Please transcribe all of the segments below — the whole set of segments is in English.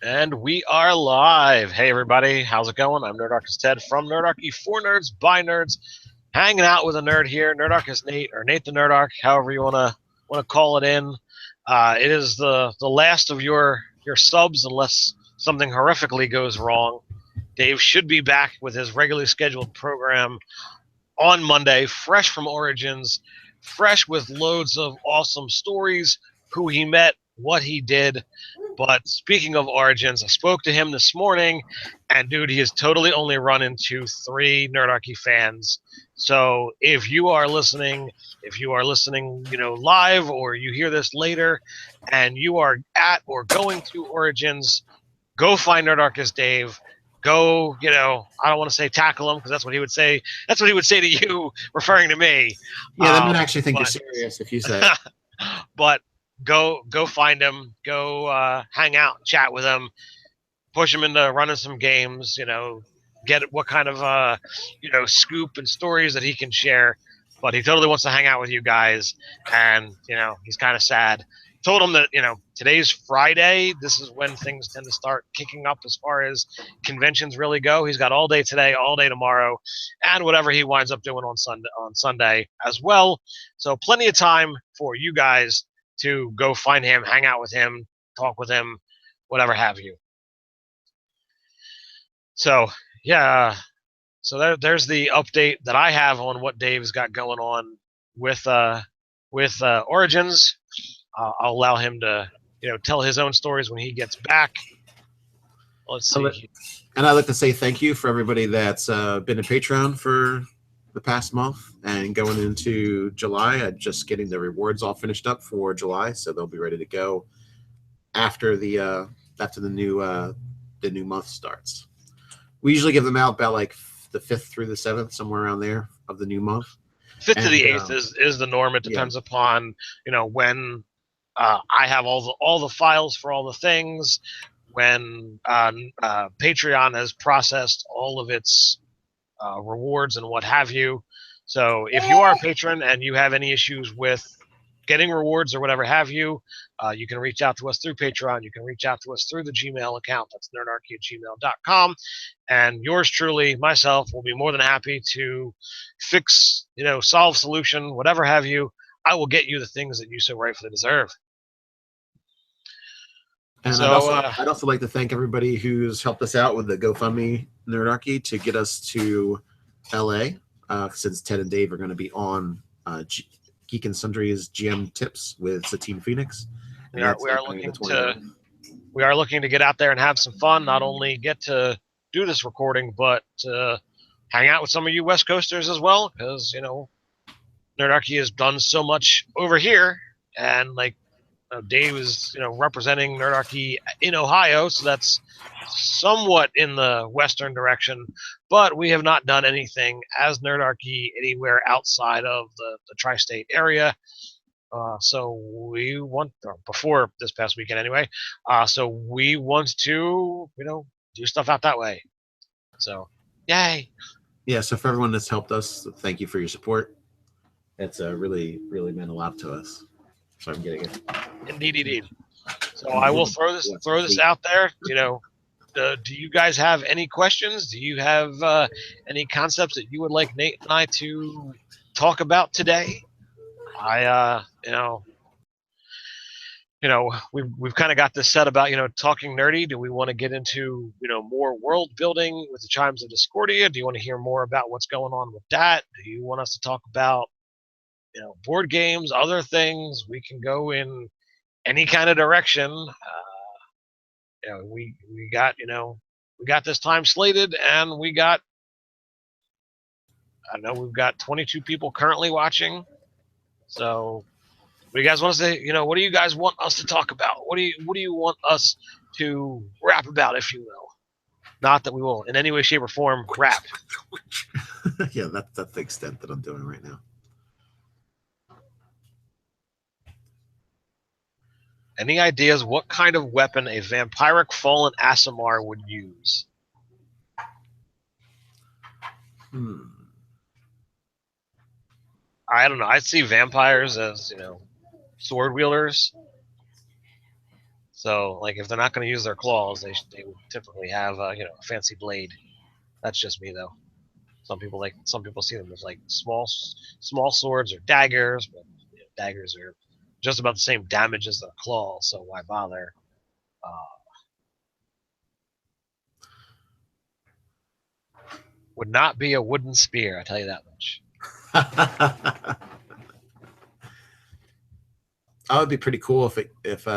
And we are live. Hey, everybody. How's it going? I'm Nerdarchist Ted from Nerdarchy for Nerds by Nerds. Hanging out with a nerd here. Nerdarchist Nate, or Nate the Nerdarch, however you wanna call it in. It is the last of your subs, unless something horrifically goes wrong. Dave should be back with his regularly scheduled program on Monday, fresh from Origins, fresh with loads of awesome stories, who he met, what he did. But speaking of Origins, I spoke to him this morning, and dude, he has totally only run into 3 Nerdarchy fans. So if you are listening, live, or you hear this later, and you are at or going to Origins, go find Nerdarchist Dave. Go, I don't want to say tackle him, because that's what he would say. That's what he would say to you, referring to me. Yeah, they might actually think you're But serious if you say it. but go find him. Go hang out, chat with him, push him into running some games. Get what kind of scoop and stories that he can share. But he totally wants to hang out with you guys, and he's kind of sad. Told him that today's Friday. This is when things tend to start kicking up as far as conventions really go. He's got all day today, all day tomorrow, and whatever he winds up doing on Sunday as well. So plenty of time for you guys to go find him, hang out with him, talk with him, whatever have you. So yeah, so there's the update that I have on what Dave's got going on with Origins. I'll allow him to tell his own stories when he gets back. Let's see. And I'd like to say thank you for everybody that's been a Patreon for the past month and going into July. I'm just getting the rewards all finished up for July, so they'll be ready to go after the new month starts. We usually give them out about like the 5th through the 7th, somewhere around there of the new month. 5th to the 8th is the norm. It depends upon when I have all the files for all the things, when Patreon has processed all of its rewards and what have you. So if you are a patron and you have any issues with getting rewards or whatever have you, you can reach out to us through Patreon. You can reach out to us through the Gmail account. That's nerdarchy@gmail.com. And yours truly, myself, will be more than happy to fix, solve, solution, whatever have you. I will get you the things that you so rightfully deserve. And so, I'd also like to thank everybody who's helped us out with the GoFundMe Nerdarchy to get us to LA, since Ted and Dave are going to be on Geek and Sundry's GM tips with Satine Phoenix. We are looking to get out there and have some fun. Not only get to do this recording, but hang out with some of you West Coasters as well, because Nerdarchy has done so much over here, and Dave is representing Nerdarchy in Ohio, so that's somewhat in the western direction, but we have not done anything as Nerdarchy anywhere outside of the tri-state area. So we want, before this past weekend anyway, so we want to do stuff out that way. So yay. Yeah, so for everyone that's helped us, thank you for your support. It's really meant a lot to us. So I'm getting it. Indeed. So I will throw this out there. Do you guys have any questions? Do you have any concepts that you would like Nate and I to talk about today? We've kind of got this set about talking nerdy. Do we want to get into more world building with the Chimes of Discordia? Do you want to hear more about what's going on with that? Do you want us to talk about board games, other things? We can go in any kind of direction. We got this time slated, and we've got 22 people currently watching. So what do you guys want to say? What do you guys want us to talk about? What do you want us to rap about, if you will? Not that we will in any way, shape, or form rap. Yeah, that's the extent that I'm doing right now. Any ideas what kind of weapon a vampiric fallen Aasimar would use? I don't know. I see vampires as sword wielders. So, like, if they're not going to use their claws, they would typically have you know, a fancy blade. That's just me, though. Some people see them as like small swords or daggers, but you know, daggers are just about the same damage as their claws, so why bother? Would not be a wooden spear, I tell you that much. That would be pretty cool if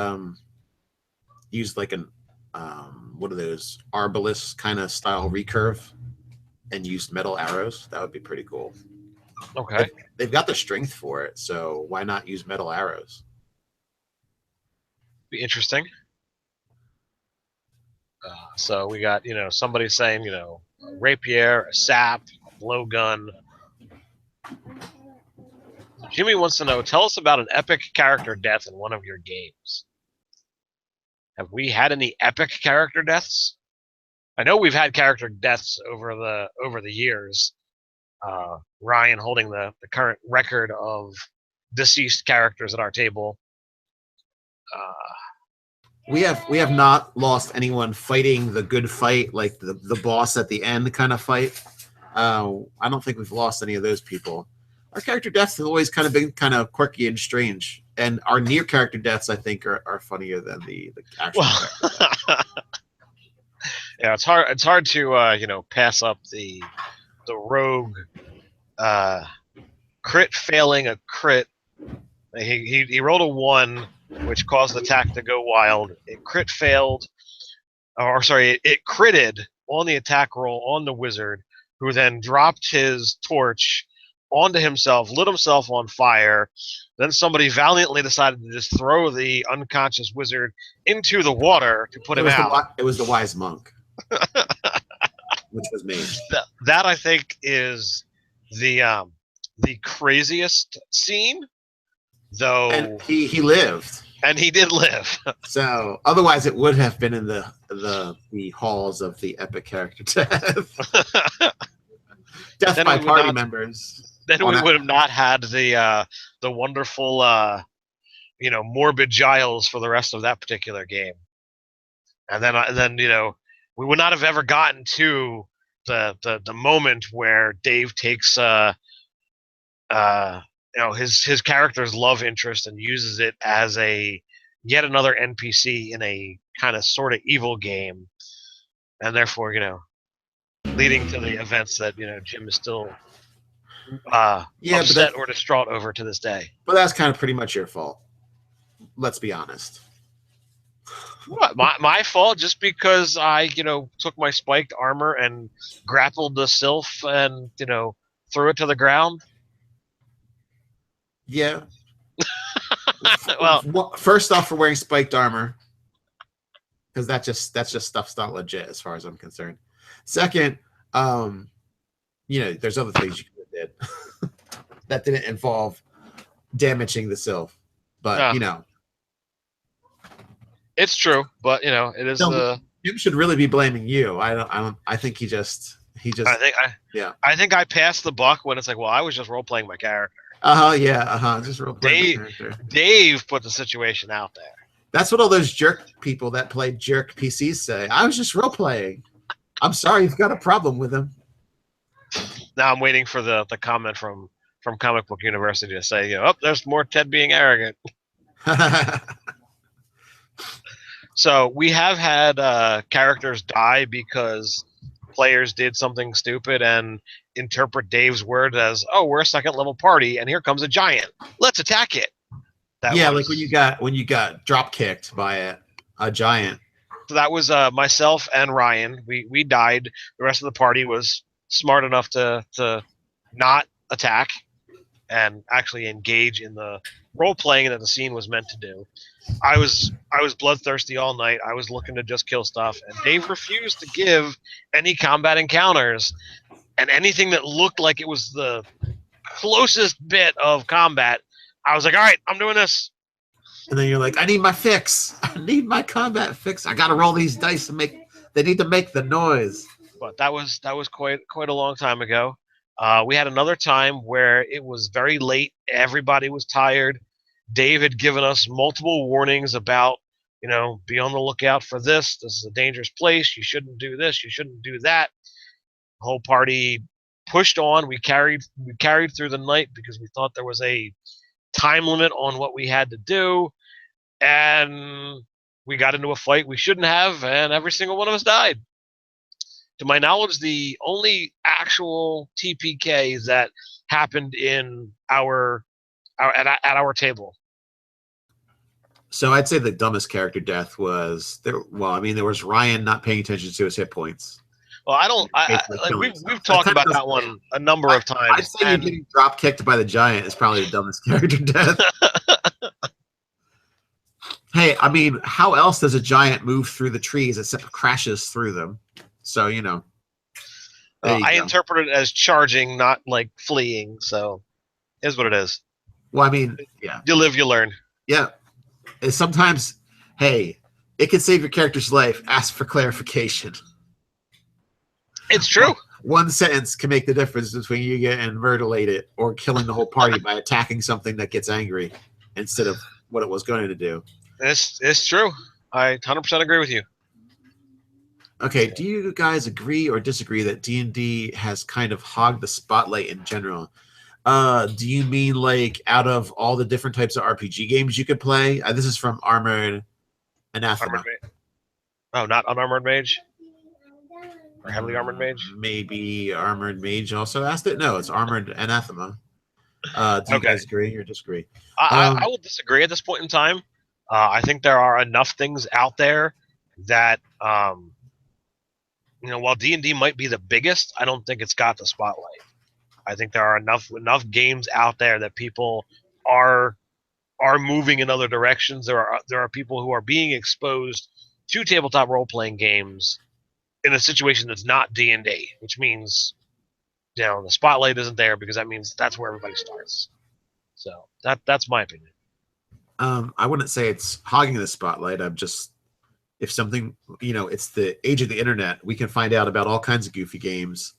used like an what are those arbalist kind of style recurve and used metal arrows. That would be pretty cool. Okay. They've got the strength for it, so why not use metal arrows? Be interesting. So we got, you know, somebody saying, you know, a rapier, a sap, a blowgun. Jimmy wants to know, tell us about an epic character death in one of your games. Have we had any epic character deaths? I know we've had character deaths over the years. Ryan holding the current record of deceased characters at our table. We have not lost anyone fighting the good fight, like the boss at the end kind of fight. I don't think we've lost any of those people. Our character deaths have always kind of been kind of quirky and strange, and our near character deaths, I think, are funnier than the actual. Well, yeah, it's hard to you know, pass up the rogue crit failing a crit. He rolled a 1, which caused the attack to go wild. It crit failed, or sorry, it critted on the attack roll on the wizard, who then dropped his torch onto himself, lit himself on fire. Then somebody valiantly decided to just throw the unconscious wizard into the water to put him out. It was the wise monk, which was me. That I think is the craziest scene, though. And he lived. And he did live. So otherwise, it would have been in the halls of the epic character death. Death by party members. Then we would have not had the wonderful you know, morbid Giles for the rest of that particular game. And then you know, we would not have ever gotten to the moment where Dave takes you know, his character's love interest and uses it as a yet another NPC in a kind of sort of evil game, and therefore, you know, leading to the events that, you know, Jim is still upset or distraught over to this day. But that's kind of pretty much your fault. Let's be honest. What, my fault? Just because I, you know, took my spiked armor and grappled the sylph and, you know, threw it to the ground? Yeah. Well, first off, for wearing spiked armor, because that's just stuff's not legit as far as I'm concerned. Second, you know, there's other things you could have did that didn't involve damaging the sylph, but you know, it's true. But you know, it is Jim should really be blaming you. I think he just. I think I passed the buck when it's like, well, I was just role playing my character. Just role playing my character. Dave put the situation out there. That's what all those jerk people that play jerk PCs say. I was just role playing. I'm sorry, you've got a problem with him. Now I'm waiting for the comment from Comic Book University to say, you know, oh, there's more Ted being arrogant. So we have had characters die because players did something stupid and interpret Dave's word as, oh, we're a second level party and here comes a giant. Let's attack it. Like when you got drop kicked by a giant. So that was myself and Ryan. We died. The rest of the party was smart enough to not attack and actually engage in the role playing that the scene was meant to do. I was bloodthirsty all night. I was looking to just kill stuff, and Dave refused to give any combat encounters, and anything that looked like it was the closest bit of combat, I was like, all right, I'm doing this. And then you're like, I need my fix. I need my combat fix. I got to roll these dice and they need to make the noise. But that was quite a long time ago. We had another time where it was very late. Everybody was tired. Dave had given us multiple warnings about, be on the lookout for this. This is a dangerous place. You shouldn't do this. You shouldn't do that. The whole party pushed on. We carried through the night because we thought there was a time limit on what we had to do, and we got into a fight we shouldn't have, and every single one of us died. To my knowledge, the only actual TPK that happened in at our table. So I'd say the dumbest character death was there. Well, I mean, there was Ryan not paying attention to his hit points. Well, I don't. We've talked about that one a number of times. I'd say you getting drop kicked by the giant is probably the dumbest character death. Hey, I mean, how else does a giant move through the trees except crashes through them? So I interpret it as charging, not like fleeing. So, is what it is. Well, I mean, yeah. You live, you learn. Yeah. And sometimes, hey, it can save your character's life. Ask for clarification. It's true. One sentence can make the difference between you getting mutilated or killing the whole party by attacking something that gets angry instead of what it was going to do. It's true. I 100% agree with you. Okay, do you guys agree or disagree that D&D has kind of hogged the spotlight in general? Do you mean like out of all the different types of RPG games you could play? This is from Armored Anathema. Not Unarmored Mage? Or Heavily Armored Mage? Maybe Armored Mage also asked it? No, it's Armored Anathema. Do you guys agree or disagree? I will disagree at this point in time. I think there are enough things out there that, while D&D might be the biggest, I don't think it's got the spotlight. I think there are enough games out there that people are moving in other directions. There are people who are being exposed to tabletop role-playing games in a situation that's not D&D, which means the spotlight isn't there because that means that's where everybody starts. So that's my opinion. I wouldn't say it's hogging the spotlight. I'm just, if something, it's the age of the internet, we can find out about all kinds of goofy games.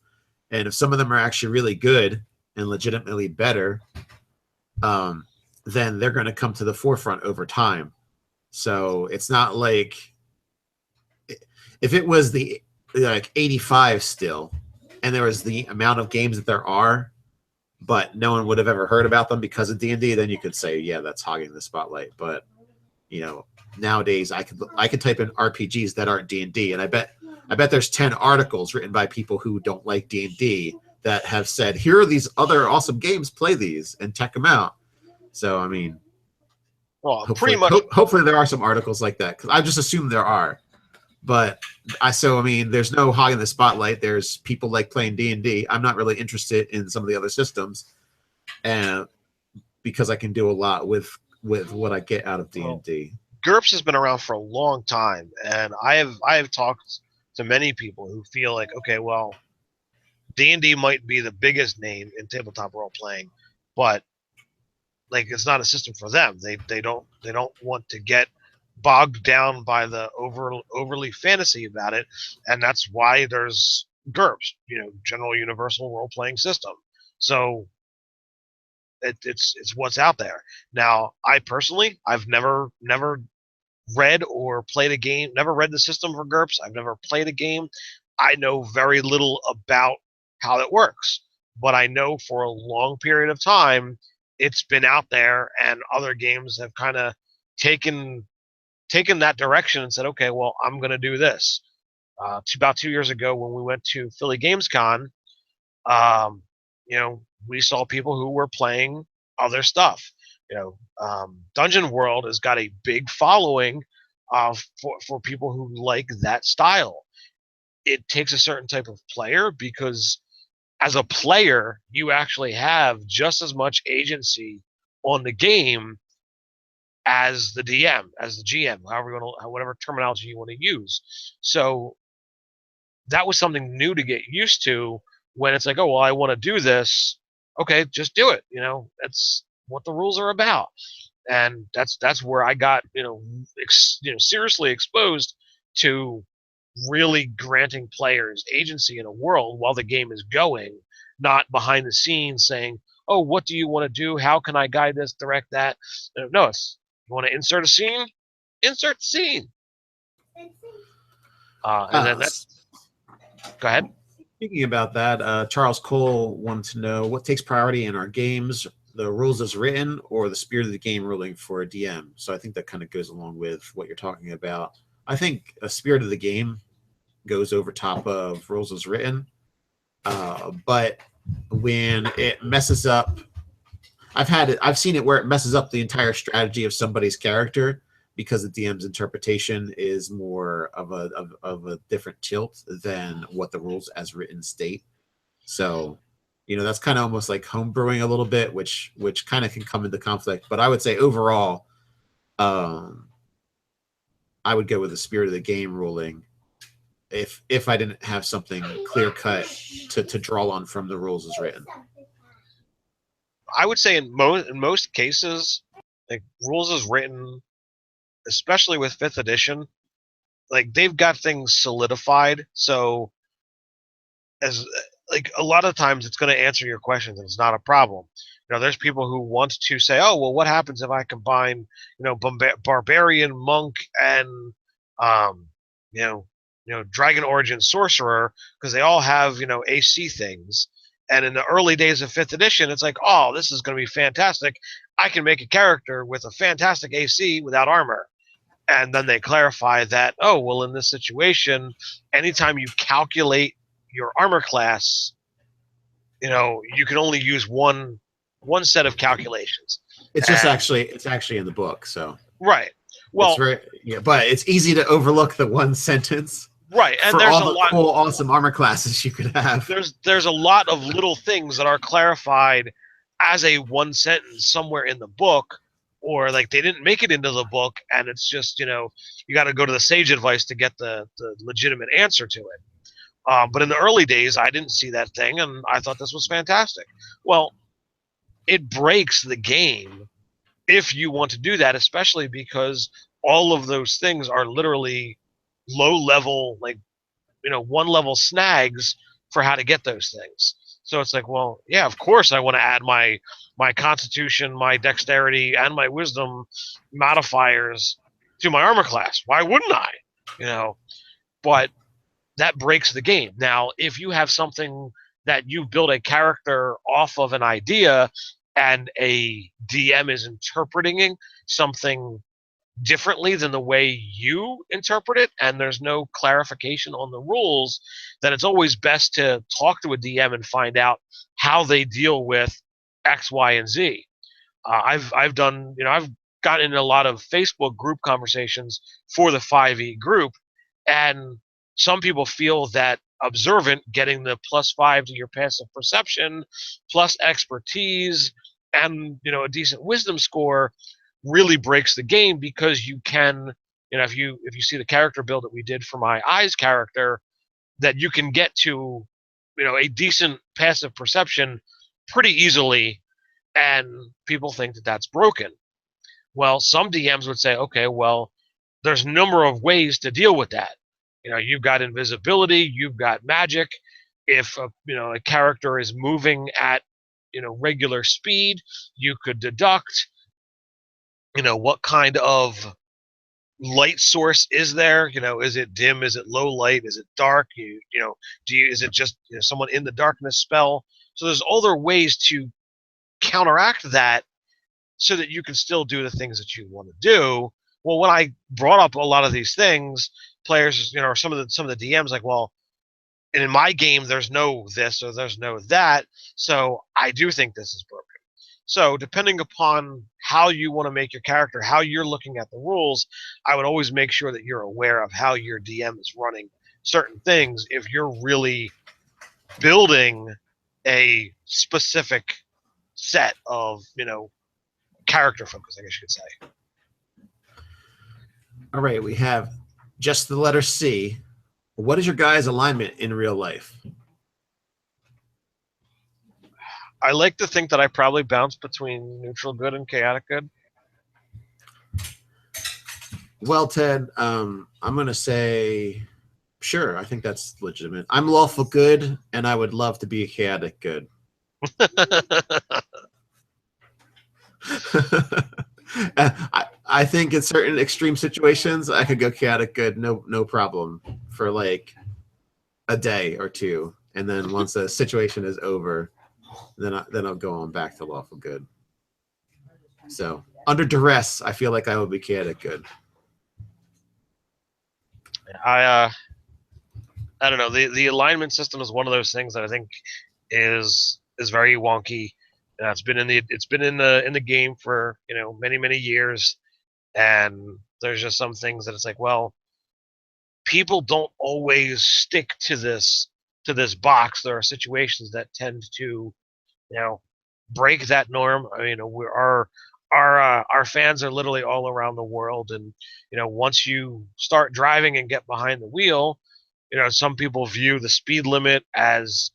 And if some of them are actually really good and legitimately better, then they're going to come to the forefront over time. So it's not like, if it was the 85 still, and there was the amount of games that there are, but no one would have ever heard about them because of D&D, then you could say, yeah, that's hogging the spotlight. But nowadays I could type in RPGs that aren't D&D, and I bet there's 10 articles written by people who don't like D&D that have said, here are these other awesome games, play these and check them out. So I mean, well, pretty much. Hopefully there are some articles like that, because I just assume there are. But there's no hogging the spotlight. There's people like playing D&D. I'm not really interested in some of the other systems, and because I can do a lot with what I get out of D&D. GURPS has been around for a long time, and I have talked to many people who feel like, okay, well, D&D might be the biggest name in tabletop role playing, but like it's not a system for them. They don't want to get bogged down by the overly fantasy about it, and that's why there's GURPS, General Universal Role Playing System. So it's what's out there. Now, I personally, I've never read or played a game, never read the system for GURPS. I've never played a game. I know very little about how it works, but I know for a long period of time it's been out there, and other games have kind of taken that direction and said, okay, well, I'm going to do this. About 2 years ago, when we went to Philly GamesCon, we saw people who were playing other stuff. Dungeon World has got a big following for people who like that style. It takes a certain type of player, because as a player, you actually have just as much agency on the game as the DM, as the GM, whatever terminology you want to use. So that was something new to get used to, when it's like, oh, well, I want to do this. Okay, just do it. That's what the rules are about. And that's where I got, seriously exposed to really granting players agency in a world while the game is going, not behind the scenes saying, oh, what do you want to do? How can I guide this, direct that? No, it's, you want to insert a scene? insert scene. And then that's. Go ahead. Speaking about that, Charles Cole wanted to know what takes priority in our games, the rules as written or the spirit of the game ruling for a DM. So I think that kind of goes along with what you're talking about. I think a spirit of the game goes over top of rules as written. But when it messes up, I've seen it where it messes up the entire strategy of somebody's character because the DM's interpretation is more of a different tilt than what the rules as written state. So, that's kind of almost like homebrewing a little bit, which kind of can come into conflict. But I would say overall, I would go with the spirit of the game ruling if I didn't have something clear cut to draw on from the rules as written. I would say in most cases, like rules as written, especially with 5th edition, like they've got things solidified. So as like a lot of times it's going to answer your questions and it's not a problem. There's people who want to say, oh, well, what happens if I combine, barbarian, monk, and dragon origin sorcerer, because they all have, AC things. And in the early days of 5th edition, it's like, oh, this is going to be fantastic. I can make a character with a fantastic AC without armor. And then they clarify that, oh, well, in this situation, anytime you calculate your armor class, you can only use one set of calculations. It's actually in the book, so right. Well, but it's easy to overlook the one sentence. Right, and for there's all the cool, awesome armor classes you could have. There's a lot of little things that are clarified as a one sentence somewhere in the book, or like they didn't make it into the book, and it's just you got to go to the sage advice to get the legitimate answer to it. But in the early days, I didn't see that thing, and I thought this was fantastic. Well, it breaks the game if you want to do that, especially because all of those things are literally low level, like 1 level snags for how to get those things. So it's like, well, yeah, of course I want to add my constitution, my dexterity, and my wisdom modifiers to my armor class. Why wouldn't I? But that breaks the game. Now, if you have something that you build a character off of an idea and a DM is interpreting something differently than the way you interpret it, and there's no clarification on the rules, then it's always best to talk to a DM and find out how they deal with X, Y, and Z. I've done, I've gotten in a lot of Facebook group conversations for the 5e group, and some people feel that observant, getting the +5 to your passive perception, plus expertise, and a decent wisdom score really breaks the game, because you can, if you see the character build that we did for my eyes character, that you can get to, a decent passive perception pretty easily, and people think that that's broken. Well, some DMs would say, okay, well, there's a number of ways to deal with that. You've got invisibility, you've got magic. If a character is moving at regular speed, you could deduct what kind of light source is there. Is it dim, is it low light, is it dark? Is it just someone in the darkness spell? So there's other ways to counteract that so that you can still do the things that you want to do. Well, when I brought up a lot of these things, players, or some of the DMs, like, well, and in my game there's no this or there's no that, so I do think this is broken. So depending upon how you want to make your character, how you're looking at the rules, I would always make sure that you're aware of how your DM is running certain things if you're really building a specific set of, character focus, I guess you could say. All right, we have just the letter C. What is your guys' alignment in real life? I like to think that I probably bounce between neutral good and chaotic good. Well, Ted, I'm going to say, sure, I think that's legitimate. I'm lawful good, and I would love to be a chaotic good. I think in certain extreme situations, I could go chaotic good, no problem, for like a day or two, and then once the situation is over, then I'll go on back to lawful good. So under duress, I feel like I would be chaotic good. I don't know. The alignment system is one of those things that I think is very wonky. It's been in the game for many years, and there's just some things that it's like, well, people don't always stick to this box. There are situations that tend to break that norm. I mean, our fans are literally all around the world, and once you start driving and get behind the wheel, some people view the speed limit as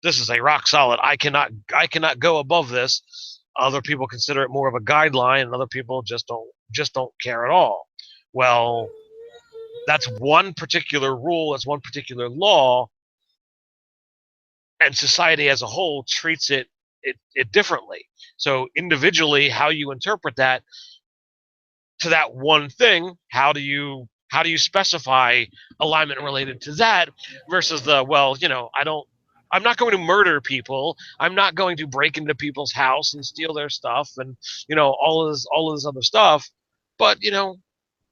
this is a rock solid. I cannot go above this. Other people consider it more of a guideline, and other people just don't care at all. Well, that's one particular rule. That's one particular law, and society as a whole treats it differently. So individually, how you interpret that to that one thing, how do you specify alignment related to that versus I'm not going to murder people. I'm not going to break into people's house and steal their stuff and all of this other stuff. But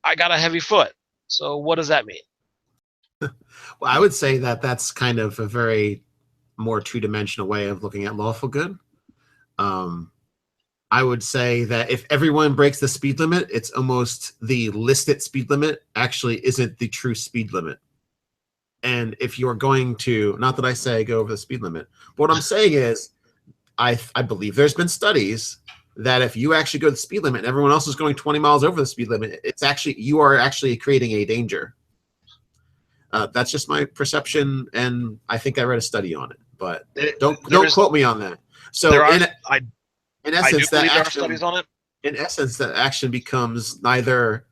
I got a heavy foot. So what does that mean? Well, I would say that that's kind of a very more two-dimensional way of looking at lawful good. I would say that if everyone breaks the speed limit, it's almost the listed speed limit actually isn't the true speed limit. And if you're going to, not that I say go over the speed limit, but what I'm saying is I believe there's been studies that if you actually go the speed limit and everyone else is going 20 miles over the speed limit, you are actually creating a danger. That's just my perception, and I think I read a study on it, but don't quote me on that. So in essence, that action, there are studies on it. In essence, that action becomes neither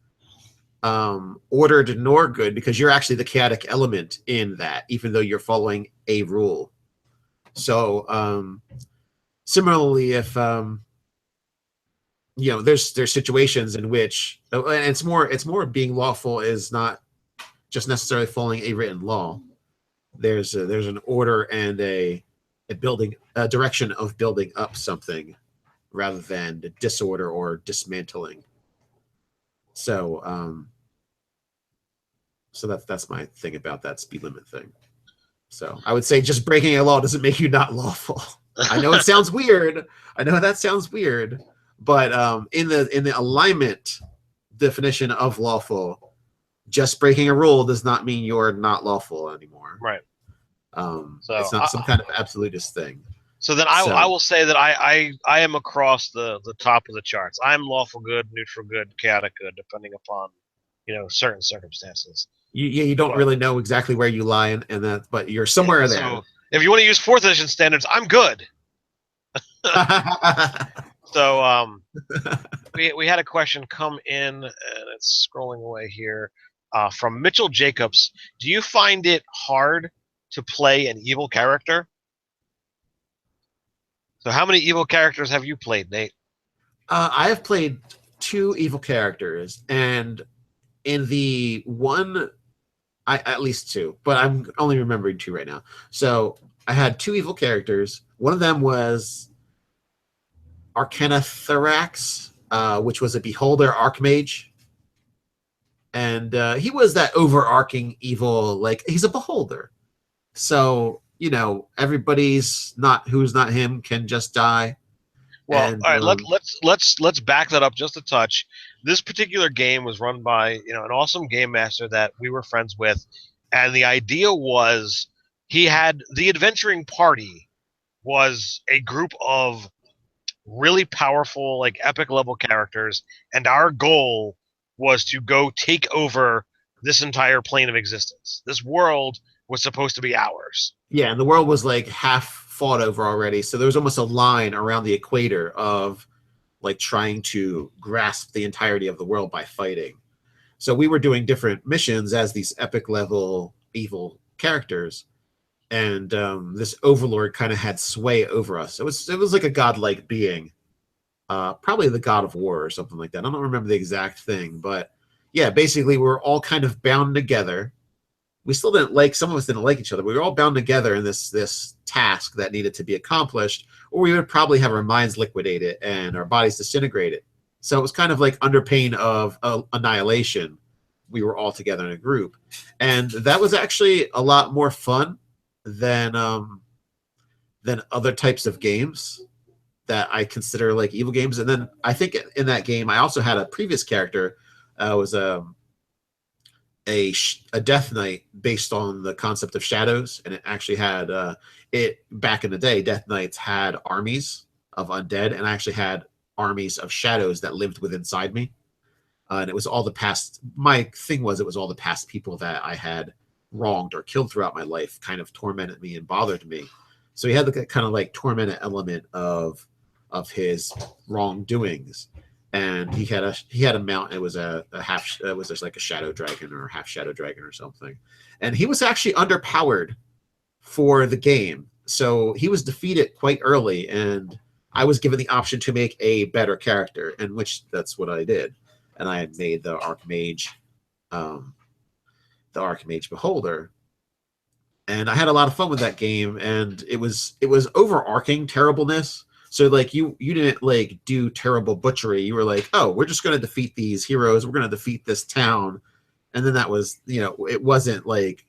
ordered nor good because you're actually the chaotic element in that, even though you're following a rule. So similarly, if there's situations in which, and it's more being lawful is not just necessarily following a written law. There's an order and a direction of building up something rather than disorder or dismantling. So that's my thing about that speed limit thing. So I would say just breaking a law doesn't make you not lawful. I know it sounds weird. I know that sounds weird, but in the alignment definition of lawful, just breaking a rule does not mean you're not lawful anymore. Right. So it's not some kind of absolutist thing. So then I will say that I am across the top of the charts. I'm lawful good, neutral good, chaotic good, depending upon certain circumstances. You don't really know exactly where you lie in that, but you're somewhere there. So if you want to use 4th edition standards, I'm good. So we had a question come in, and it's scrolling away here, from Mitchell Jacobs. Do you find it hard to play an evil character? So how many evil characters have you played, Nate? I have played 2 evil characters, and in the one, at least 2, but I'm only remembering 2 right now. So I had 2 evil characters. One of them was Arcanatherax, which was a Beholder Archmage. And he was that overarching evil, like he's a beholder. So, everybody's who's not him can just die. Well, all right, let's back that up just a touch. This particular game was run by, an awesome game master that we were friends with, and the idea was he had the adventuring party was a group of really powerful, like epic level characters, and our goal was to go take over this entire plane of existence. This world was supposed to be ours. Yeah, and the world was like half fought over already. So there was almost a line around the equator of like trying to grasp the entirety of the world by fighting. So we were doing different missions as these epic level evil characters. And this overlord kind of had sway over us. It was like a godlike being. probably the God of War or something like that. I don't remember the exact thing, but yeah, basically we were all kind of bound together. We still didn't like, some of us didn't like each other. We were all bound together in this task that needed to be accomplished, or we would probably have our minds liquidated and our bodies disintegrated. So it was kind of like under pain of annihilation. We were all together in a group, and that was actually a lot more fun than other types of games that I consider like evil games. And then I think in that game, I also had a previous character, was a Death Knight based on the concept of shadows, and it actually had it back in the day. Death Knights had armies of undead, and I actually had armies of shadows that lived within inside me. And it was all the past. My thing was, it was all the past people that I had wronged or killed throughout my life, kind of tormented me and bothered me. So he had the kind of like tormented element of his wrongdoings, and he had a mount. It was a half. It was just like a shadow dragon or a half shadow dragon or something, and he was actually underpowered for the game. So he was defeated quite early, and I was given the option to make a better character, in which that's what I did, and I had made the Archmage, Beholder. And I had a lot of fun with that game, and it was overarching terribleness. So like you didn't like do terrible butchery. You were like, oh, we're just going to defeat these heroes. We're going to defeat this town, and then that was, it wasn't like,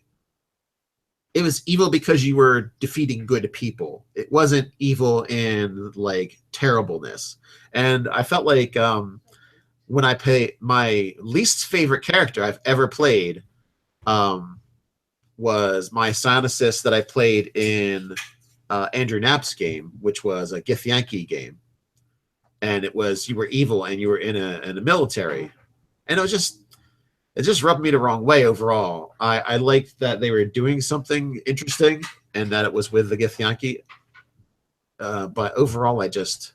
it was evil because you were defeating good people. It wasn't evil in like terribleness. And I felt like when I play, my least favorite character I've ever played was my Psionicist that I played in Andrew Knapp's game, which was a Githyanki game. And it was, you were evil and you were in a military. And it just rubbed me the wrong way overall. I liked that they were doing something interesting and that it was with the Githyanki. But overall, I just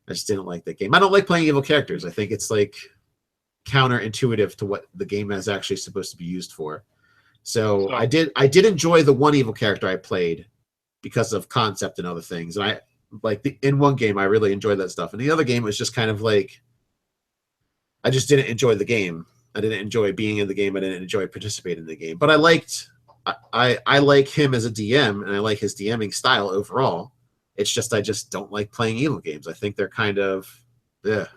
didn't like that game. I don't like playing evil characters. I think it's like counterintuitive to what the game is actually supposed to be used for. So I did enjoy the one evil character I played because of concept and other things. And I like in one game, I really enjoyed that stuff. And the other game was just kind of like, I just didn't enjoy the game. I didn't enjoy being in the game. I didn't enjoy participating in the game. But I like him as a DM, and I like his DMing style overall. It's just I just don't like playing evil games. I think they're kind of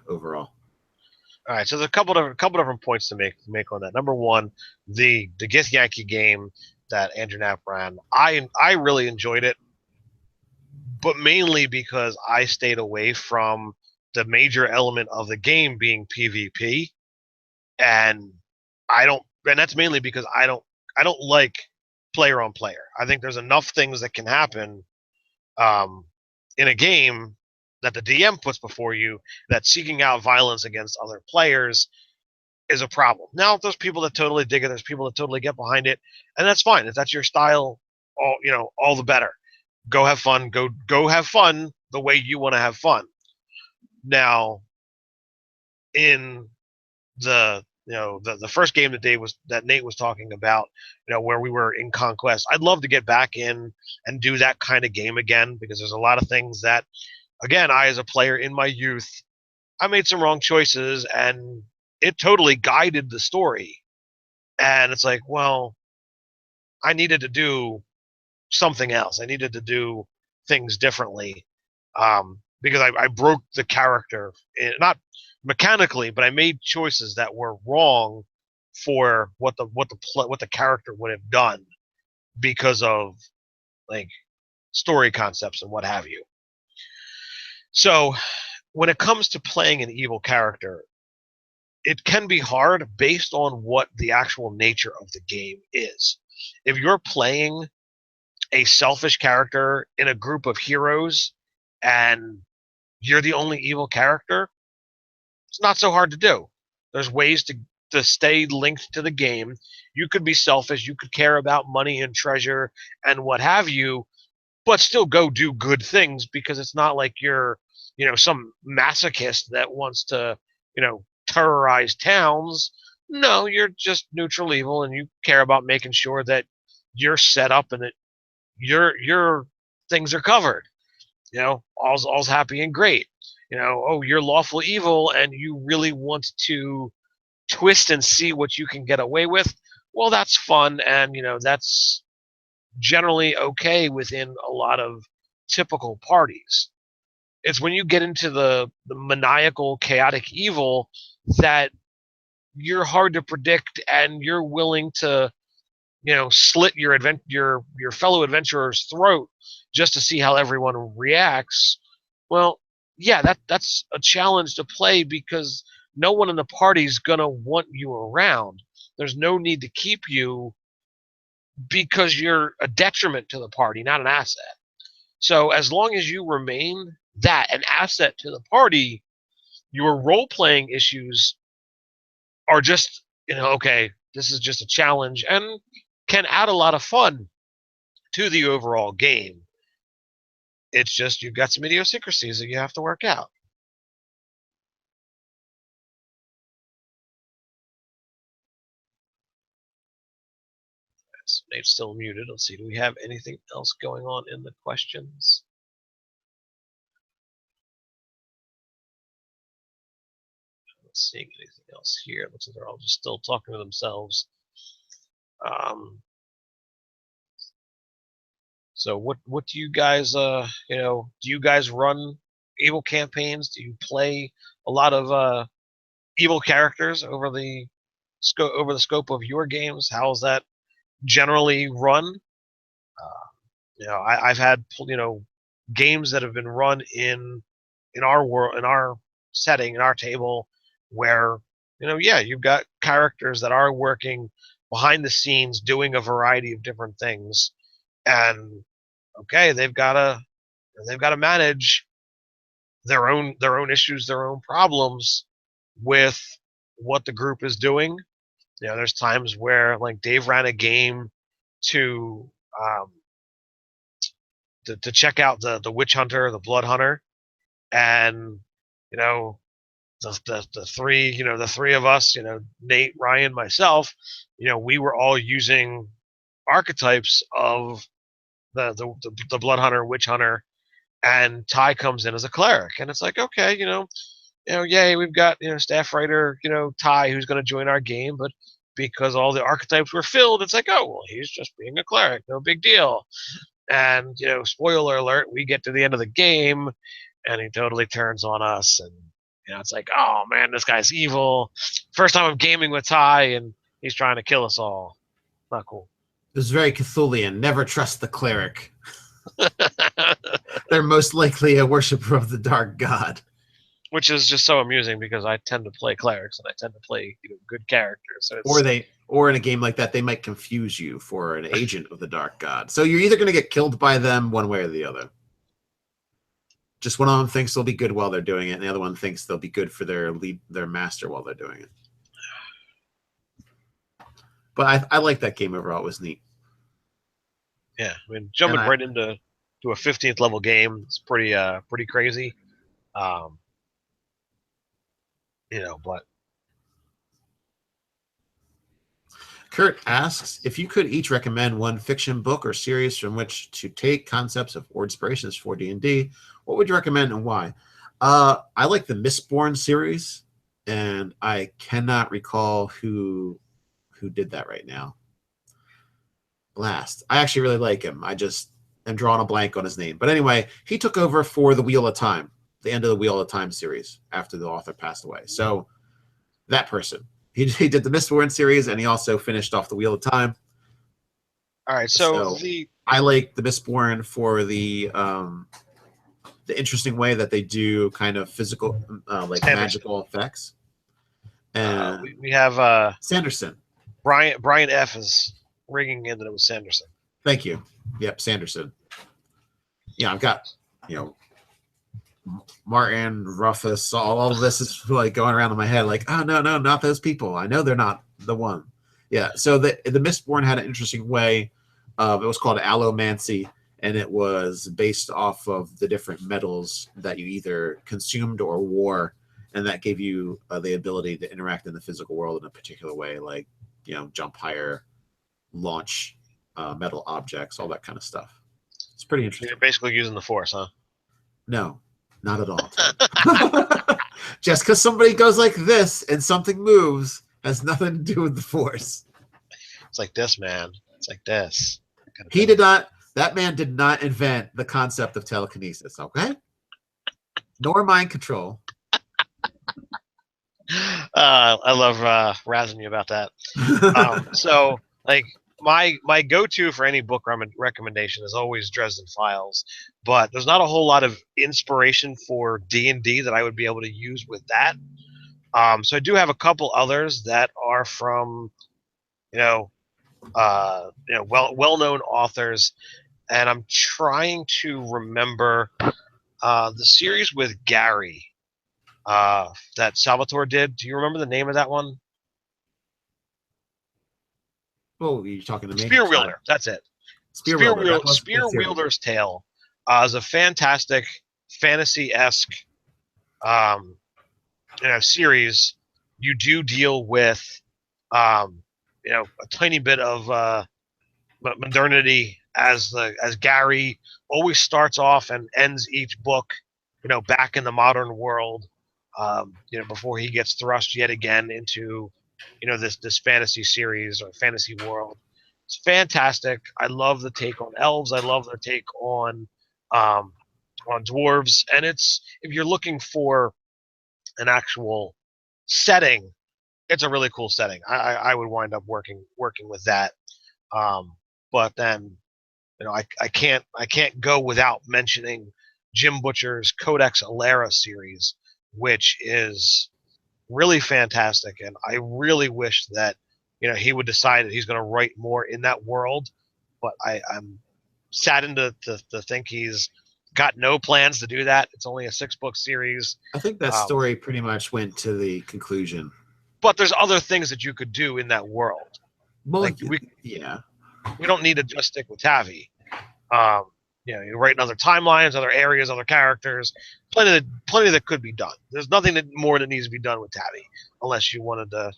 overall. All right, so there's a couple different points to make on that. Number one, the Githyanki game that Andrew Knapp ran, I really enjoyed it, but mainly because I stayed away from the major element of the game being PvP, and that's mainly because I don't like player on player. I think there's enough things that can happen in a game that the DM puts before you that seeking out violence against other players is a problem. Now, there's people that totally dig it. There's people that totally get behind it, and that's fine. If that's your style, all the better. Go have fun. Go have fun the way you want to have fun. Now, in the first game that Nate was talking about, where we were in Conquest, I'd love to get back in and do that kind of game again, because there's a lot of things that, again, I, as a player in my youth, I made some wrong choices, and it totally guided the story. And it's like, well, I needed to do something else. I needed to do things differently, because I broke the character, not mechanically, but I made choices that were wrong for what the character would have done because of like story concepts and what have you. So when it comes to playing an evil character, it can be hard based on what the actual nature of the game is. If you're playing a selfish character in a group of heroes and you're the only evil character, it's not so hard to do. There's ways to stay linked to the game. You could be selfish. You could care about money and treasure and what have you, but still go do good things, because it's not like you're, some masochist that wants to, terrorize towns. No, you're just neutral evil, and you care about making sure that you're set up and that your things are covered. All's happy and great. oh, you're lawful evil and you really want to twist and see what you can get away with, well, that's fun, and that's generally okay within a lot of typical parties. It's when you get into the maniacal, chaotic evil that you're hard to predict, and you're willing to slit your fellow adventurer's throat just to see how everyone reacts. Well, yeah, that's a challenge to play, because no one in the party's gonna want you around. There's no need to keep you, because you're a detriment to the party, not an asset. So as long as you remain an asset to the party, your role-playing issues are just, okay, this is just a challenge, and can add a lot of fun to the overall game. It's just you've got some idiosyncrasies that you have to work out. So Nate's still muted. Let's see. Do we have anything else going on in the questions? I'm not seeing anything else here. It looks like they're all just still talking to themselves. So what do you guys do you guys run evil campaigns? Do you play a lot of evil characters over the scope of your games? How is that generally run? I've had games that have been run in our world, in our setting, in our table, where yeah, you've got characters that are working behind the scenes doing a variety of different things, and okay, they've got to manage their own issues, their own problems with what the group is doing. There's times where, like, Dave ran a game to check out the witch hunter, the blood hunter, and the three of us, Nate, Ryan, myself, we were all using archetypes of the blood hunter, witch hunter, and Ty comes in as a cleric, and it's like, okay, yay, we've got staff writer, Ty, who's going to join our game, but because all the archetypes were filled, it's like, oh, well, he's just being a cleric, no big deal. And spoiler alert, we get to the end of the game, and he totally turns on us, and it's like, oh man, this guy's evil. First time I'm gaming with Ty, and he's trying to kill us all. Not cool. It was very Cthulian. Never trust the cleric. They're most likely a worshiper of the dark god. Which is just so amusing, because I tend to play clerics, and I tend to play good characters. So or in a game like that, they might confuse you for an agent of the dark god. So you're either going to get killed by them one way or the other. Just one of them thinks they'll be good while they're doing it, and the other one thinks they'll be good for their master while they're doing it. But I like that game overall. It was neat. Yeah, I mean, jumping right into a 15th level game, it's pretty crazy. But Kurt asks if you could each recommend one fiction book or series from which to take concepts of or inspirations for D&D, what would you recommend and why? I like the Mistborn series, and I cannot recall who did that right now. Blast. I actually really like him. I just am drawing a blank on his name. But anyway, he took over for the Wheel of Time, the end of the Wheel of Time series after the author passed away. So that person. He did the Mistborn series, and he also finished off the Wheel of Time. All right, so I like the Mistborn for the interesting way that they do kind of physical, like magical effects. And we have Sanderson. Brian F is ringing in that it was Sanderson. Thank you. Yep, Sanderson. Yeah, I've got Martin, Ruffus, all of this is like going around in my head, like, oh no, not those people. I know they're not the one. Yeah. So the Mistborn had an interesting way of, it was called allomancy, and it was based off of the different metals that you either consumed or wore, and that gave you the ability to interact in the physical world in a particular way, like jump higher, launch metal objects, all that kind of stuff. It's pretty interesting. You're basically using the Force, huh? No. Not at all, Ted. Just because somebody goes like this and something moves has nothing to do with the Force. It's like this, man. It's like this. He did not. That man did not invent the concept of telekinesis. Okay. Nor mind control. I love razzing you about that. So, like, my go-to for any book recommendation is always Dresden Files, but there's not a whole lot of inspiration for D&D that I would be able to use with that. So I do have a couple others that are from, well-known authors, and I'm trying to remember the series with Gary that Salvatore did. Do you remember the name of that one? Oh, you're talking to me? Spear Wielder. That's it. Spear Wielder's Tale is a fantastic fantasy-esque series. You do deal with a tiny bit of modernity as Gary always starts off and ends each book back in the modern world, before he gets thrust yet again into this fantasy series or fantasy world. It's fantastic. I love the take on elves. I love their take on dwarves. And if you're looking for an actual setting, it's a really cool setting. I would wind up working with that. But then I can't go without mentioning Jim Butcher's Codex Alera series, which is really fantastic, and I really wish that he would decide that he's going to write more in that world. But I'm saddened to think he's got no plans to do that. It's only a 6-book series. I think that story pretty much went to the conclusion. But there's other things that you could do in that world. Well, we don't need to just stick with Tavi. You write in other timelines, other areas, other characters. Plenty that could be done. There's nothing more that needs to be done with Tavi, unless you wanted to,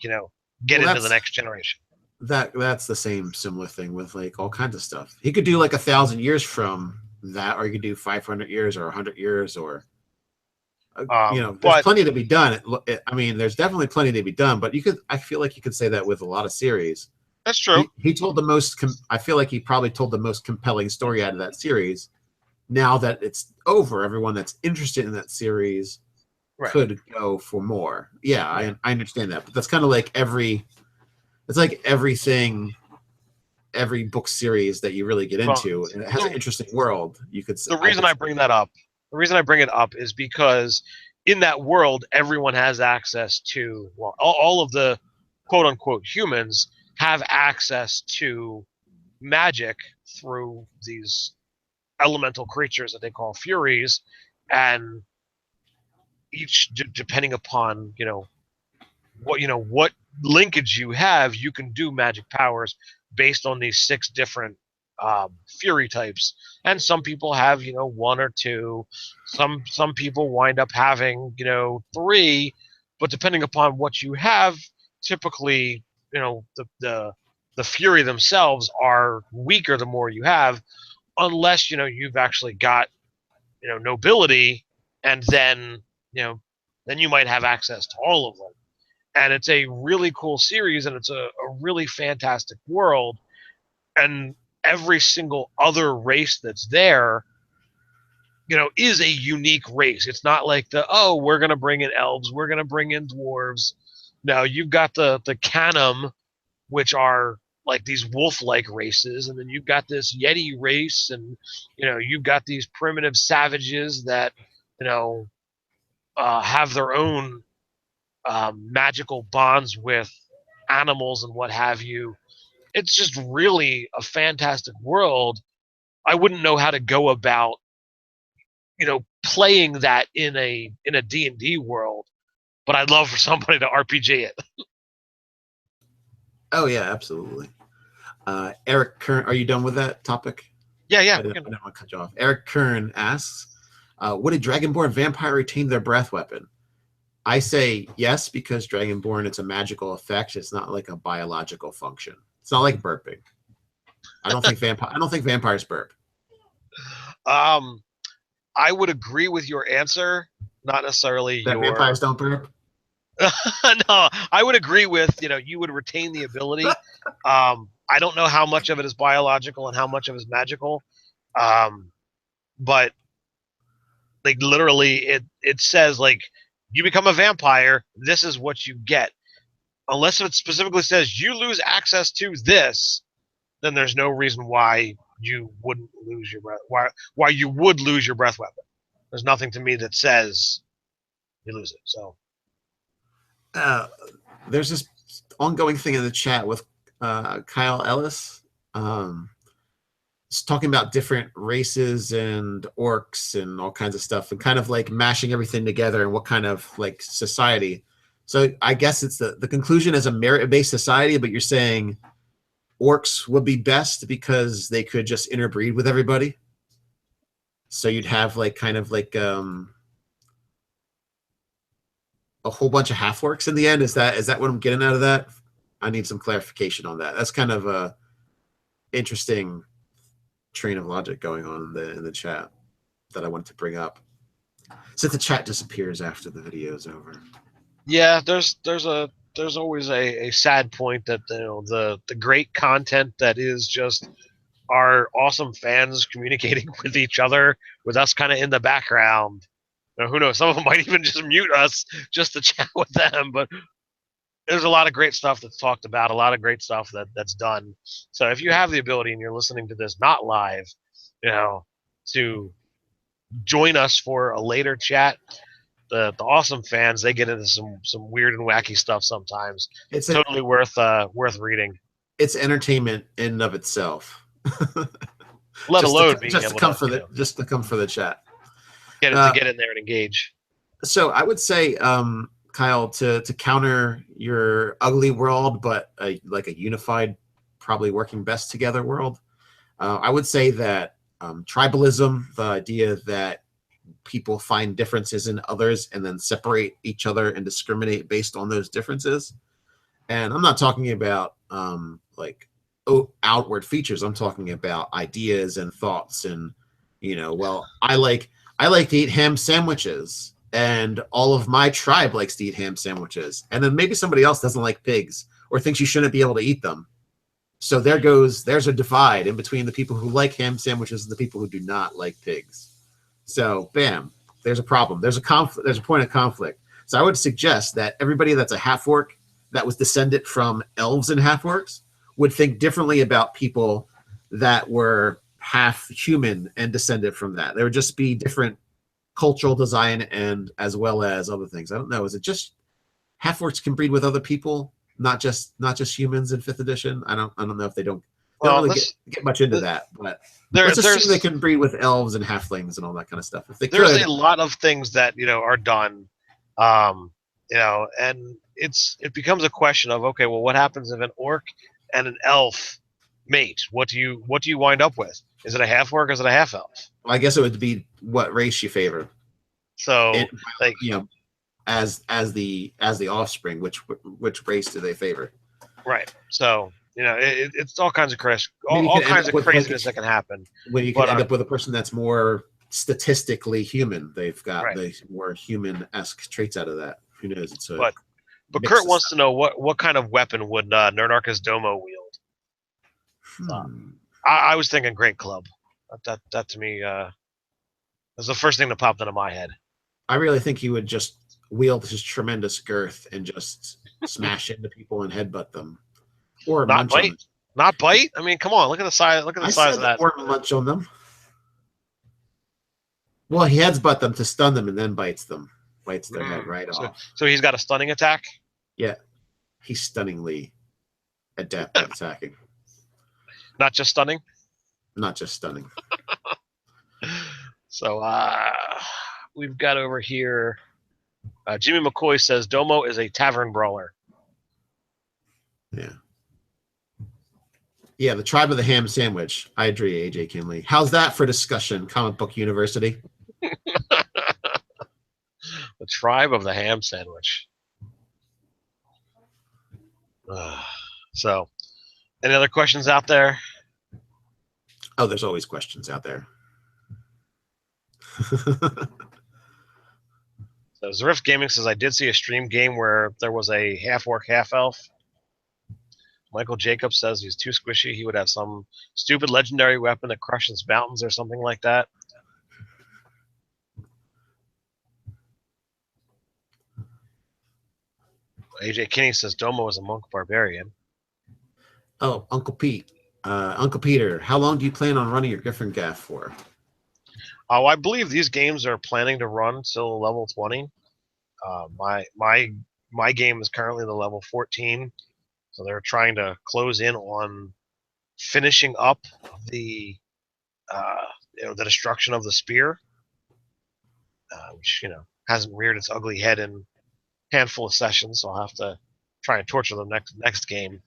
get into the next generation. That's the similar thing with like all kinds of stuff. He could do like 1,000 years from that, or you could do 500 years or 100 years, or there's plenty to be done. I mean, there's definitely plenty to be done, but I feel like you could say that with a lot of series. That's true. He told the most. I feel like he probably told the most compelling story out of that series. Now that it's over, everyone that's interested in that series could go for more. Yeah, I understand that, but that's kind of like everything, every book series that you really get into, and it has an interesting world. You could. The reason I bring it up is because in that world, everyone has access to all of the quote unquote humans have access to magic through these elemental creatures that they call Furies, and each depending upon what linkage you have, you can do magic powers based on these 6 different Fury types. And some people have 1 or 2. Some people wind up having 3, but depending upon what you have, typically the Fury themselves are weaker the more you have, unless you've actually got nobility, and then you might have access to all of them. And it's a really cool series, and it's a really fantastic world, and every single other race that's there is a unique race. It's not like we're going to bring in elves, we're going to bring in dwarves. No, you've got the Canum, which are like these wolf-like races, and then you've got this Yeti race, and you've got these primitive savages that have their own magical bonds with animals and what have you. It's just really a fantastic world. I wouldn't know how to go about playing that in a D&D world, but I'd love for somebody to RPG it. Oh yeah, absolutely. Eric Kern, are you done with that topic? Yeah. I don't want to cut you off. Eric Kern asks, would a Dragonborn vampire retain their breath weapon? I say yes, because Dragonborn, it's a magical effect. It's not like a biological function. It's not like burping. I don't think vampires burp. I would agree with your answer, not necessarily That your. vampires don't burp. No, I would agree with, you would retain the ability. I don't know how much of it is biological and how much of it is magical. But like literally it says like you become a vampire, this is what you get. Unless it specifically says you lose access to this, then there's no reason why you wouldn't lose your breath. Why you would lose your breath weapon. There's nothing to me that says you lose it. So there's this ongoing thing in the chat with Kyle Ellis. It's talking about different races and orcs and all kinds of stuff, and kind of like mashing everything together and what kind of like society. So I guess it's the conclusion is a merit-based society, but you're saying orcs would be best because they could just interbreed with everybody. So you'd have like kind of like a whole bunch of half-orcs in the end. Is that what I'm getting out of that? I need some clarification on that. That's kind of a interesting train of logic going on in the chat that I wanted to bring up. Since the chat disappears after the video is over. Yeah, there's always a sad point that the great content that is just our awesome fans communicating with each other, with us kind of in the background. Who knows? Some of them might even just mute us just to chat with them. But there's a lot of great stuff that's talked about, a lot of great stuff that's done. So if you have the ability and you're listening to this not live, to join us for a later chat, the awesome fans, they get into some weird and wacky stuff sometimes. It's totally worth reading. It's entertainment in and of itself. Let alone being just to come for the chat. Get in there and engage. So I would say, Kyle, to counter your ugly world, but like a unified, probably working best together world, I would say that tribalism, the idea that people find differences in others and then separate each other and discriminate based on those differences. And I'm not talking about outward features. I'm talking about ideas and thoughts. And I like to eat ham sandwiches, and all of my tribe likes to eat ham sandwiches, and then maybe somebody else doesn't like pigs or thinks you shouldn't be able to eat them. So there's a divide in between the people who like ham sandwiches and the people who do not like pigs. So bam, there's a problem. There's a conflict. There's a point of conflict. So I would suggest that everybody that's a half-orc that was descended from elves and half-orcs would think differently about people that were half human and descended from that. There would just be different cultural design and as well as other things. I don't know. Is it just half-orcs can breed with other people, not just humans in 5th edition? I don't know if they don't really get much into that, but let's assume they can breed with elves and halflings and all that kind of stuff. If they there's a lot of things that are done, and it becomes a question of, okay, well, what happens if an orc and an elf mate? What do you wind up with? Is it a half orc or is it a half elf? Well, I guess it would be what race you favor. So, as the offspring, which race do they favor? Right. So it's all kinds of craziness that can happen. When you can end up with a person that's more statistically human, they've got the more human-esque traits out of that. Who knows? But Kurt wants to know what kind of weapon would Nerdarchist Domo wield. I was thinking Great Club. That to me was the first thing that popped into my head. I really think he would just wield his tremendous girth and just smash into people and headbutt them, or not bite. Not bite. I mean, come on! Look at the size. Look at the size of that. Or munch on them. Well, he headbutts them to stun them and then bites them. Bites their head right off. So he's got a stunning attack? Yeah. He's stunningly adept at attacking. Not just stunning? Not just stunning. So we've got over here, Jimmy McCoy says Domo is a tavern brawler. Yeah. Yeah, the tribe of the ham sandwich. I agree, AJ Kinley. How's that for discussion, Comic Book University? The tribe of the ham sandwich. So, any other questions out there? Oh, there's always questions out there. So Zrift Gaming says, I did see a stream game where there was a half-orc, half-elf. Michael Jacobs says he's too squishy. He would have some stupid legendary weapon that crushes mountains or something like that. AJ Kinney says Domo is a monk barbarian. Oh, Uncle Pete. Uncle Peter, how long do you plan on running your Griffin Gaff for? Oh, I believe these games are planning to run till level 20. My game is currently the level 14, so they're trying to close in on finishing up the the destruction of the spear, which hasn't reared its ugly head in a handful of sessions. So I'll have to try and torture them next game.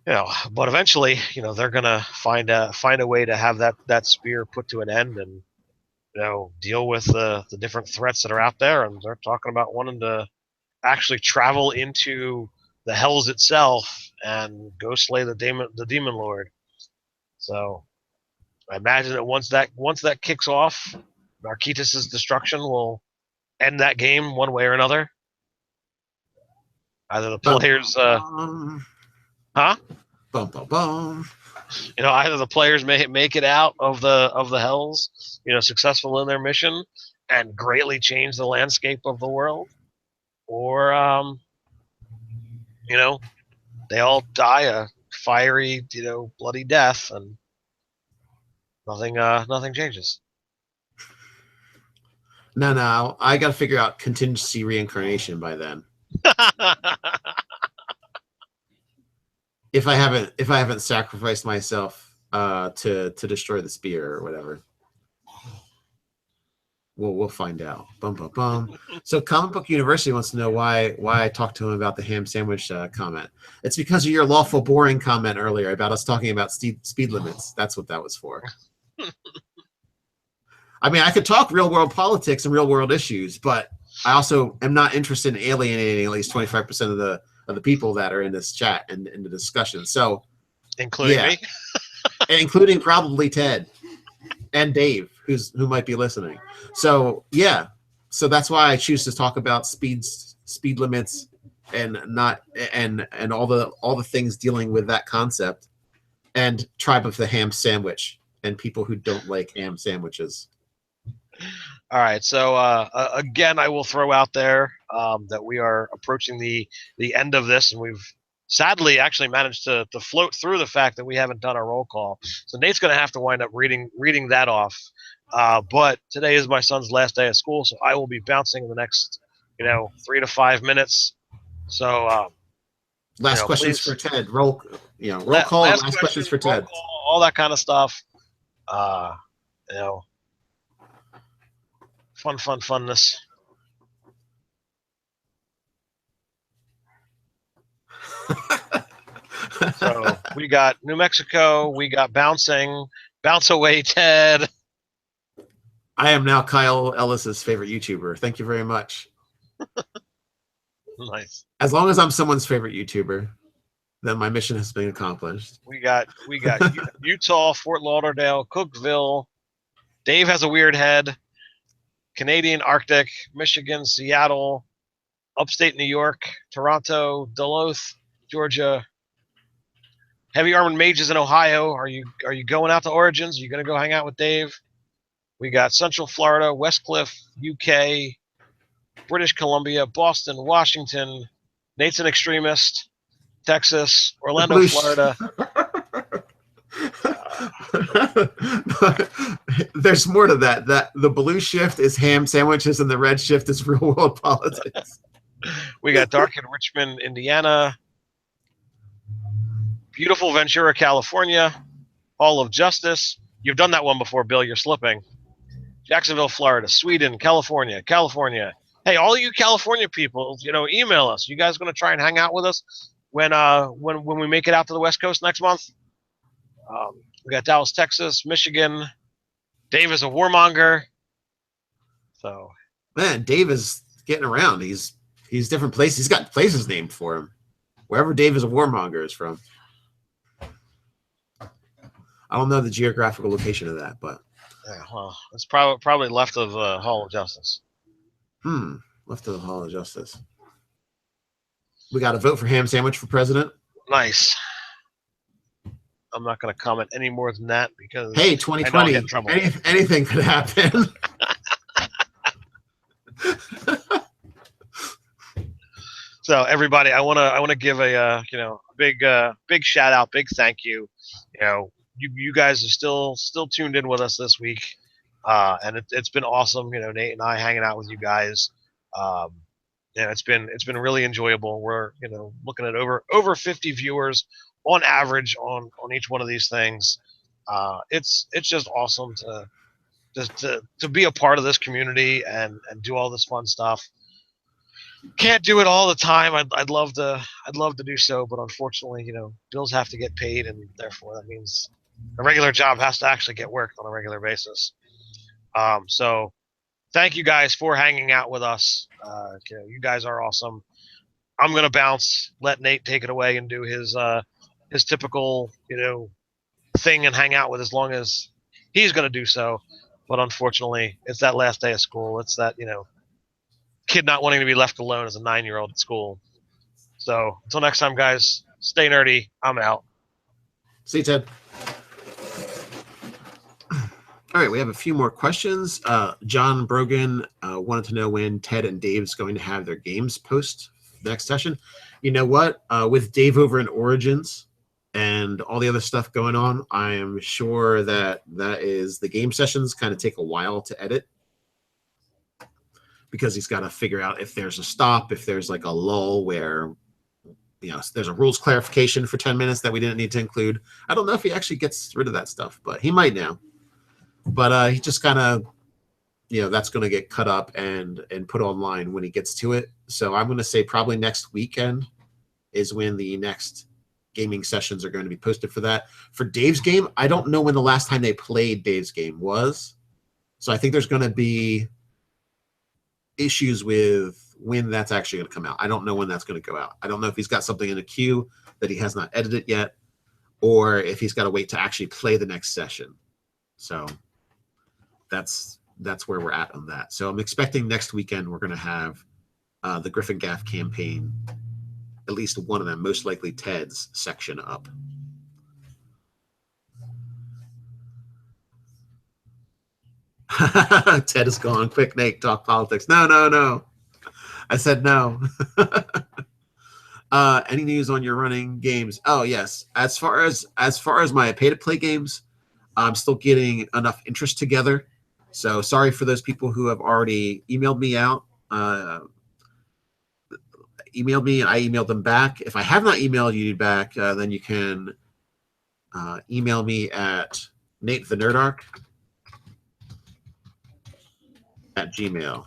But eventually, they're gonna find a way to have that spear put to an end and deal with the different threats that are out there. And they're talking about wanting to actually travel into the Hells itself and go slay the demon lord. So I imagine that once that kicks off, Narkitas' destruction will end that game one way or another. Either the players, huh? Bum, bum, bum. Either the players may make it out of the Hells, successful in their mission and greatly change the landscape of the world, or they all die a fiery, bloody death, and nothing changes. No, I got to figure out contingency reincarnation by then. If I haven't sacrificed myself to destroy the spear or whatever, we'll find out. Bum bum bum. So Comic Book University wants to know why I talked to him about the ham sandwich comment. It's because of your lawful boring comment earlier about us talking about speed limits. That's what that was for. I mean, I could talk real world politics and real world issues, but I also am not interested in alienating at least 25% of the people that are in this chat and in the discussion. So, including me, and including probably Ted and Dave, who might be listening. So yeah, so that's why I choose to talk about speed limits and not and all the things dealing with that concept and Tribe of the Ham Sandwich and people who don't like ham sandwiches. All right, so again, I will throw out there that we are approaching the end of this, and we've sadly actually managed to float through the fact that we haven't done a roll call. So Nate's going to have to wind up reading that off. But today is my son's last day of school, so I will be bouncing in the next 3 to 5 minutes. So last questions for Ted. Roll call. Last questions for Ted. Call, all that kind of stuff. Funness. So we got New Mexico. We got bouncing. Bounce away, Ted. I am now Kyle Ellis's favorite YouTuber. Thank you very much. Nice. As long as I'm someone's favorite YouTuber, then my mission has been accomplished. We got Utah, Fort Lauderdale, Cookeville. Dave has a weird head. Canadian Arctic, Michigan, Seattle, upstate New York, Toronto, Duluth, Georgia. Heavy Armored Mages in Ohio. Are you going out to Origins? Are you going to go hang out with Dave? We got Central Florida, Westcliff, UK, British Columbia, Boston, Washington, Nate's an Extremist, Texas, Orlando, Florida. There's more to that. The blue shift is ham sandwiches and the red shift is real world politics. We got Dark in Richmond, Indiana. Beautiful Ventura, California. Hall of Justice. You've done that one before, Bill. You're slipping. Jacksonville, Florida. Sweden, California. Hey, all you California people, email us. You guys going to try and hang out with us when we make it out to the West Coast next month? We got Dallas, Texas, Michigan. Dave is a warmonger. So, man, Dave is getting around. He's different places. He's got places named for him. Wherever Dave is a warmonger is from. I don't know the geographical location of that, but Yeah, well, it's probably left of Hall of Justice. Left of the Hall of Justice. We got to vote for ham sandwich for president. Nice. I'm not going to comment any more than that because Hey, I know I'll get 2020. in trouble. Anything could happen. So everybody, I want to give a big shout out, big thank you. You guys are still tuned in with us this week, and it's been awesome. Nate and I hanging out with you guys. It's been really enjoyable. We're looking at over 50 viewers on average on each one of these things. It's just awesome to be a part of this community and do all this fun stuff. Can't do it all the time. I'd love to do so, but unfortunately, bills have to get paid, and therefore that means a regular job has to actually get worked on a regular basis. So thank you guys for hanging out with us. You guys are awesome. I'm gonna bounce. Let Nate take it away and do his typical thing and hang out with as long as he's gonna do so. But unfortunately, it's that last day of school. It's that kid not wanting to be left alone as a 9-year-old at school. So until next time, guys, stay nerdy. I'm out. See you, Ted. All right, we have a few more questions. John Brogan wanted to know when Ted and Dave's going to have their games post the next session. You know what? With Dave over in Origins and all the other stuff going on, I am sure that the game sessions kind of take a while to edit, because he's got to figure out if there's a stop, if there's like a lull where, there's a rules clarification for 10 minutes that we didn't need to include. I don't know if he actually gets rid of that stuff, but he might now. But he just kind of, that's going to get cut up and put online when he gets to it. So I'm going to say probably next weekend is when the next gaming sessions are going to be posted for that. For Dave's game, I don't know when the last time they played Dave's game was. So I think there's going to be issues with when that's actually going to come out. I don't know when that's going to go out. I don't know if he's got something in the queue that he has not edited yet, or if he's got to wait to actually play the next session. So that's where we're at on that. So I'm expecting next weekend we're going to have the Griffin Gaff campaign, at least one of them, most likely Ted's section up. Ted is gone. Quick, Nate, talk politics. No. I said no. Any news on your running games? Oh, yes. As far as my pay-to-play games, I'm still getting enough interest together. So sorry for those people who have already emailed me out. Emailed me, and I emailed them back. If I have not emailed you back, then you can email me at Nate the Nerdarch @gmail.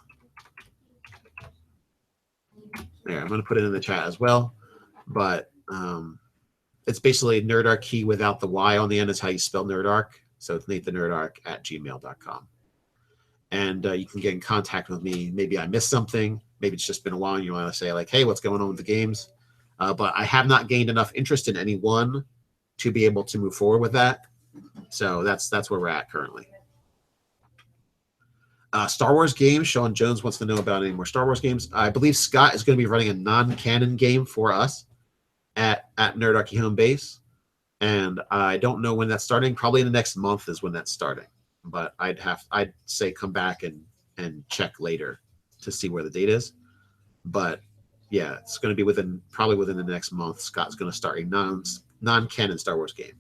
There, I'm going to put it in the chat as well. But it's basically Nerdarchy without the Y on the end is how you spell Nerdarch. So it's Nate the Nerdarch @gmail.com. And you can get in contact with me. Maybe I missed something. Maybe it's just been a while and you want to say, like, hey, what's going on with the games? But I have not gained enough interest in any one to be able to move forward with that. So that's where we're at currently. Star Wars games. Sean Jones wants to know about any more Star Wars games. I believe Scott is going to be running a non-canon game for us at Nerdarchy home base. And I don't know when that's starting. Probably in the next month is when that's starting. But I'd say come back and check later to see where the date is. But yeah, it's going to be probably within the next month. Scott's going to start a non-canon Star Wars game.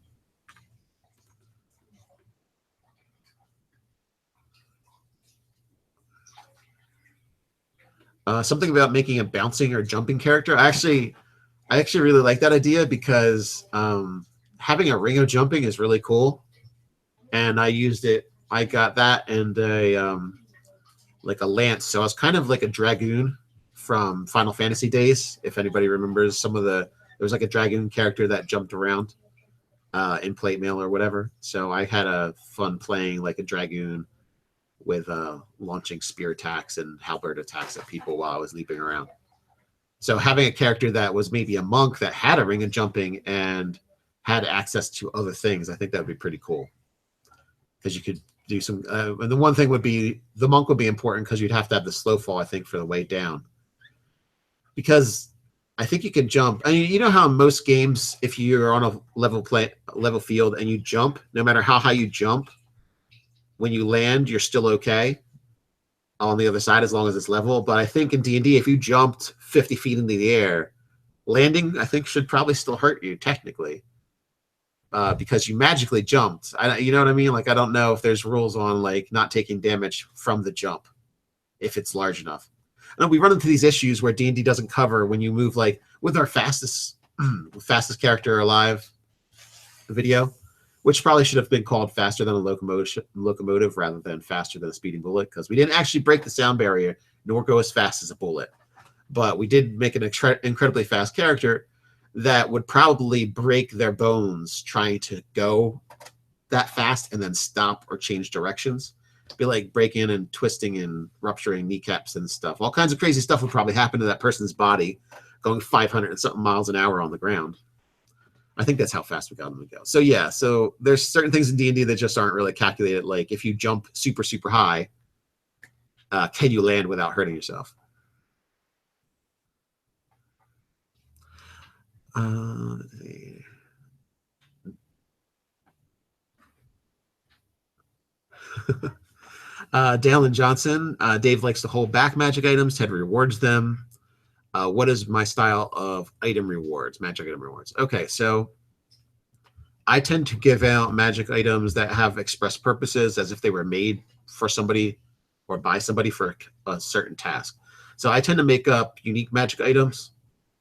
Something about making a bouncing or jumping character. I actually really like that idea because having a ring of jumping is really cool, and I used it. I got that and a lance, so I was kind of like a dragoon from Final Fantasy days. If anybody remembers there was like a dragoon character that jumped around in plate mail or whatever. So I had a fun playing like a dragoon with launching spear attacks and halberd attacks at people while I was leaping around. So having a character that was maybe a monk that had a ring of jumping and had access to other things, I think that would be pretty cool. Because you could do some. And the one thing would be the monk would be important because you'd have to have the slow fall, I think, for the way down. Because I think you can jump. I mean, you know how in most games, if you're on a level field and you jump, no matter how high you jump, when you land, you're still okay on the other side as long as it's level. But I think in D&D, if you jumped 50 feet into the air, landing, I think, should probably still hurt you technically. Because you magically jumped. You know what I mean? Like, I don't know if there's rules on like not taking damage from the jump if it's large enough. I know we run into these issues where D&D doesn't cover when you move, like with our fastest character alive video, which probably should have been called faster than a locomotive rather than faster than a speeding bullet, because we didn't actually break the sound barrier nor go as fast as a bullet. But we did make an incredibly fast character that would probably break their bones trying to go that fast and then stop or change directions. It'd be like breaking and twisting and rupturing kneecaps and stuff. All kinds of crazy stuff would probably happen to that person's body going 500 and something miles an hour on the ground. I think that's how fast we got them to go. So yeah, so there's certain things in D&D that just aren't really calculated. Like if you jump super, super high, can you land without hurting yourself? Dalen Johnson, Dave likes to hold back magic items. Ted rewards them. What is my style of item rewards? Magic item rewards. Okay, so I tend to give out magic items that have express purposes as if they were made for somebody or by somebody for a certain task. So I tend to make up unique magic items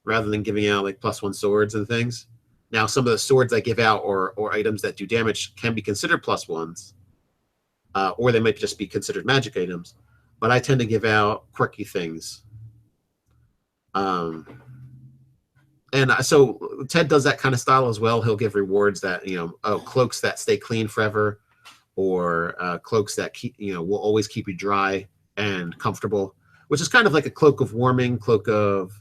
rather than giving out like +1 swords and things. Now, some of the swords I give out or items that do damage can be considered +1s, or they might just be considered magic items. But I tend to give out quirky things. And so Ted does that kind of style as well. He'll give rewards that, cloaks that stay clean forever, or cloaks that keep, will always keep you dry and comfortable, which is kind of like a cloak of warming, cloak of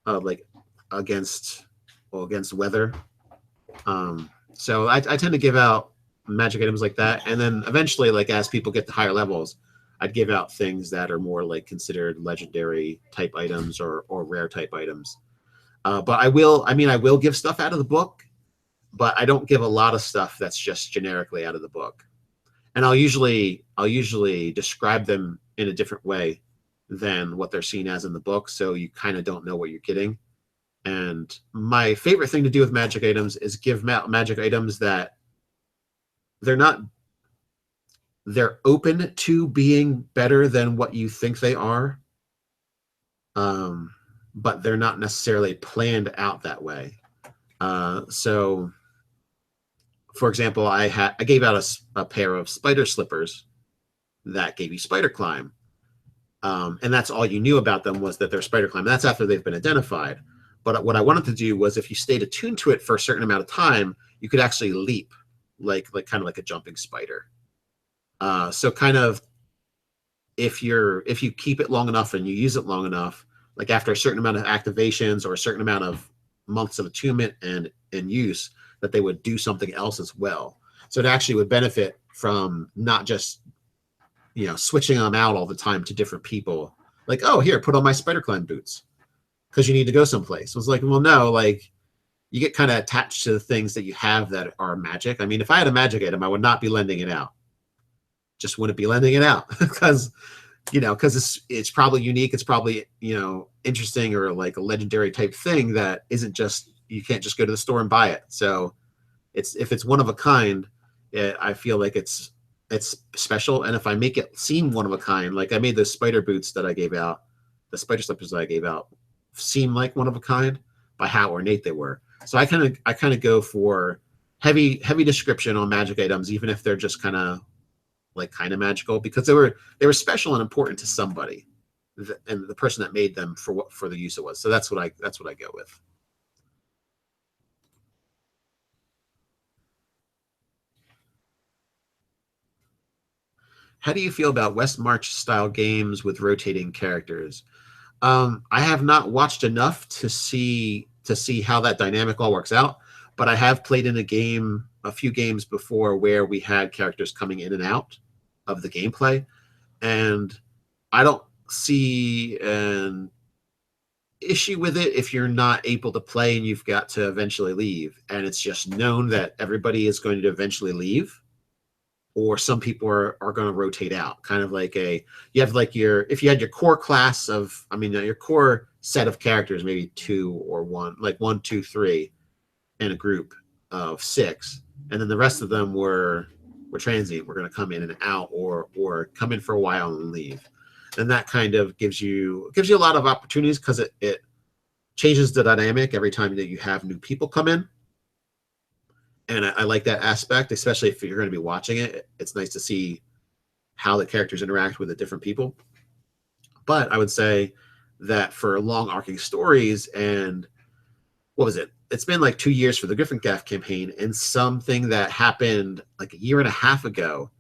like against weather. So I tend to give out magic items like that, and then eventually, like as people get to higher levels, I'd give out things that are more like considered legendary type items or rare type items. But I will give stuff out of the book, but I don't give a lot of stuff that's just generically out of the book. And I'll usually describe them in a different way than what they're seen as in the book, so you kind of don't know what you're getting. And my favorite thing to do with magic items is give magic items that they're open to being better than what you think they are, but they're not necessarily planned out that way. So, for example, I gave out a pair of spider slippers that gave you spider climb. And that's all you knew about them, was that they're spider climb. That's after they've been identified. But what I wanted to do was, if you stayed attuned to it for a certain amount of time, you could actually leap, like kind of like a jumping spider. So kind of, if you keep it long enough and you use it long enough, like after a certain amount of activations or a certain amount of months of attunement and use, that they would do something else as well. So it actually would benefit from not just switching them out all the time to different people. Like, oh, here, put on my spider climb boots because you need to go someplace. I was like, well, no, like you get kind of attached to the things that you have that are magic. I mean, if I had a magic item, I would not be lending it out. Just wouldn't be lending it out because it's probably unique. It's probably, interesting, or like a legendary type thing that isn't just, you can't just go to the store and buy it. So if it's one of a kind, I feel like it's special. And if I make it seem one of a kind, like I made those spider boots that I gave out, the spider slippers that I gave out, seem like one of a kind by how ornate they were. So I kind of go for heavy description on magic items, even if they're just kind of magical, because they were special and important to somebody, and the person that made them for the use it was. So that's what I go with. How do you feel about West March style games with rotating characters? I have not watched enough to see how that dynamic all works out, but I have played in a few games before where we had characters coming in and out. of the gameplay, and I don't see an issue with it if you're not able to play and you've got to eventually leave, and it's just known that everybody is going to eventually leave, or some people are going to rotate out. Kind of like you have like if you had your core class of, your core set of characters, maybe two or one, like 1, 2, 3 in a group of 6, and then the rest of them were transient. We're going to come in and out, or come in for a while and leave. And that kind of gives you a lot of opportunities, because it changes the dynamic every time that you have new people come in. And I like that aspect, especially if you're going to be watching it. It's nice to see how the characters interact with the different people. But I would say that for long arcing stories, and what was it? It's been like 2 years for the Griffin-Gaff campaign, and something that happened like a year and a half ago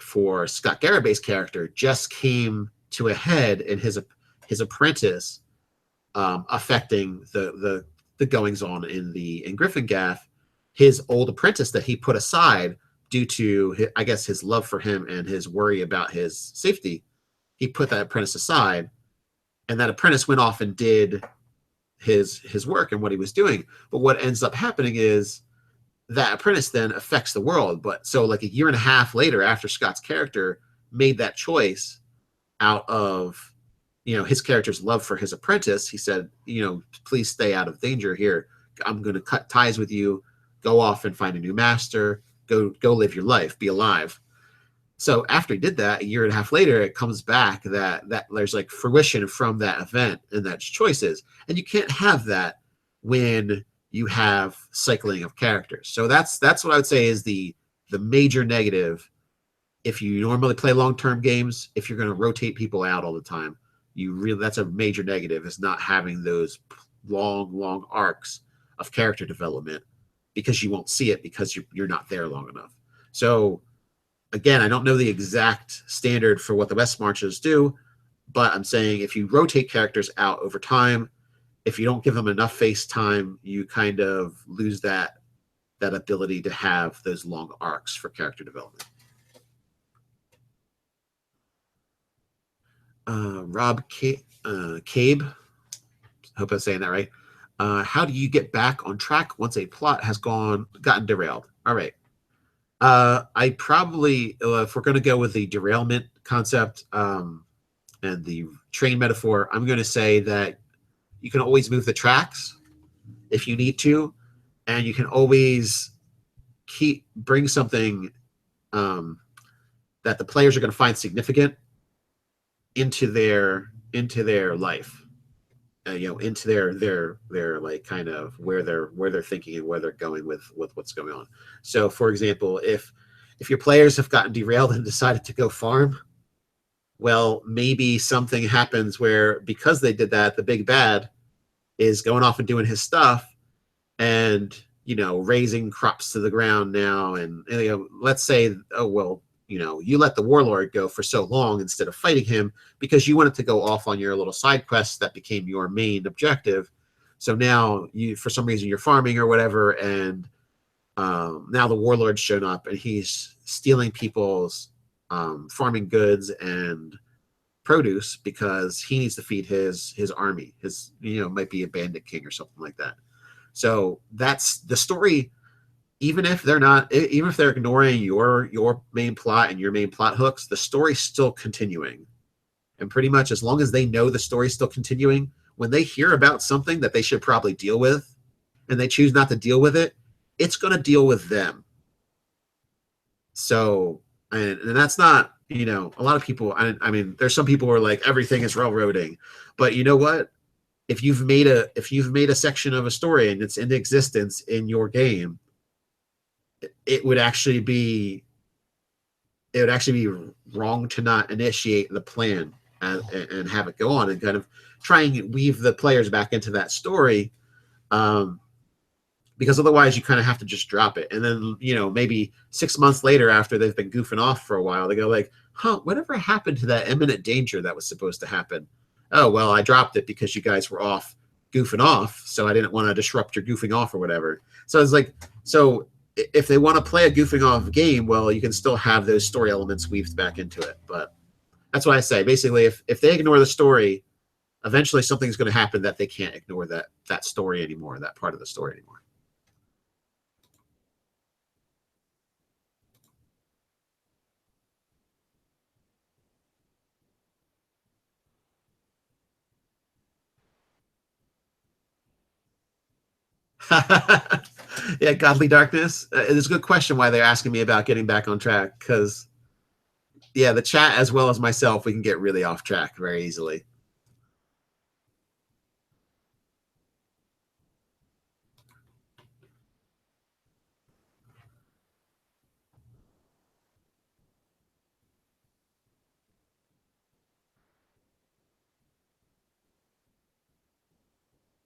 for Scott Garabay's character just came to a head in his apprentice, affecting the goings on in Griffin-Gaff. His old apprentice that he put aside due to, I guess, his love for him and his worry about his safety, he put that apprentice aside, and that apprentice went off and did his work and what he was doing. But what ends up happening is that apprentice then affects the world. But so like a year and a half later, after Scott's character made that choice out of, his character's love for his apprentice, he said, please stay out of danger here. I'm going to cut ties with you. Go off and find a new master. Go live your life. Be alive. So after he did that, a year and a half later, it comes back that there's like fruition from that event and that's choices. And you can't have that when you have cycling of characters. So that's what I would say is the major negative. If you normally play long-term games, if you're going to rotate people out all the time, that's a major negative, is not having those long arcs of character development, because you won't see it because you're not there long enough. So again, I don't know the exact standard for what the West Marches do, but I'm saying if you rotate characters out over time, if you don't give them enough face time, you kind of lose that ability to have those long arcs for character development. Rob Cabe, hope I'm saying that right. How do you get back on track once a plot has gotten derailed? All right. I probably, if we're going to go with the derailment concept and the train metaphor, I'm going to say that you can always move the tracks if you need to, and you can always bring something that the players are going to find significant into their life, into their like kind of where they're thinking and where they're going with what's going on. So, for example, if your players have gotten derailed and decided to go farm, well, maybe something happens where, because they did that, the big bad is going off and doing his stuff and, raising crops to the ground now. And let's say, oh, well, you let the warlord go for so long instead of fighting him because you wanted to go off on your little side quests that became your main objective. So now for some reason, you're farming or whatever, and now the warlord's shown up and he's stealing people's farming goods and produce because he needs to feed his army. His, might be a bandit king or something like that. So that's the story. Even if they're ignoring your main plot and your main plot hooks, the story's still continuing. And pretty much as long as they know the story's still continuing, when they hear about something that they should probably deal with and they choose not to deal with it, it's going to deal with them. So, and that's not, a lot of people, I mean, there's some people who are like, everything is railroading. But you know what? If you've made a section of a story and it's in existence in your game, it would actually be wrong to not initiate the plan and have it go on and kind of try and weave the players back into that story, because otherwise you kind of have to just drop it. And then, maybe 6 months later, after they've been goofing off for a while, they go like, whatever happened to that imminent danger that was supposed to happen? Oh, well, I dropped it because you guys were off goofing off, so I didn't want to disrupt your goofing off or whatever. So it's like, if they want to play a goofing off game, well, you can still have those story elements weaved back into it. But that's what I say. Basically, if they ignore the story, eventually something's going to happen that they can't ignore that story anymore, that part of the story anymore. Yeah, Godly Darkness. It's a good question why they're asking me about getting back on track, because yeah, the chat as well as myself, we can get really off track very easily.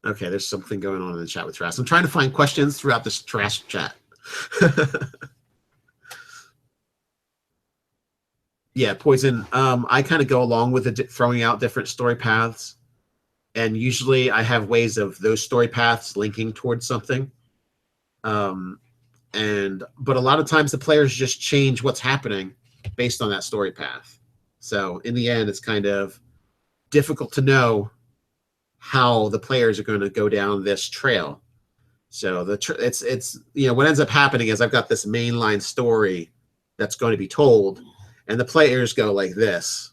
Okay, there's something going on in the chat with Trash. I'm trying to find questions throughout this trash chat. Yeah, Poison. I kind of go along with it, throwing out different story paths, and usually I have ways of those story paths linking towards something. But a lot of times the players just change what's happening based on that story path. So in the end, it's kind of difficult to know how the players are going to go down this trail. So it's what ends up happening is I've got this mainline story that's going to be told, and the players go like this,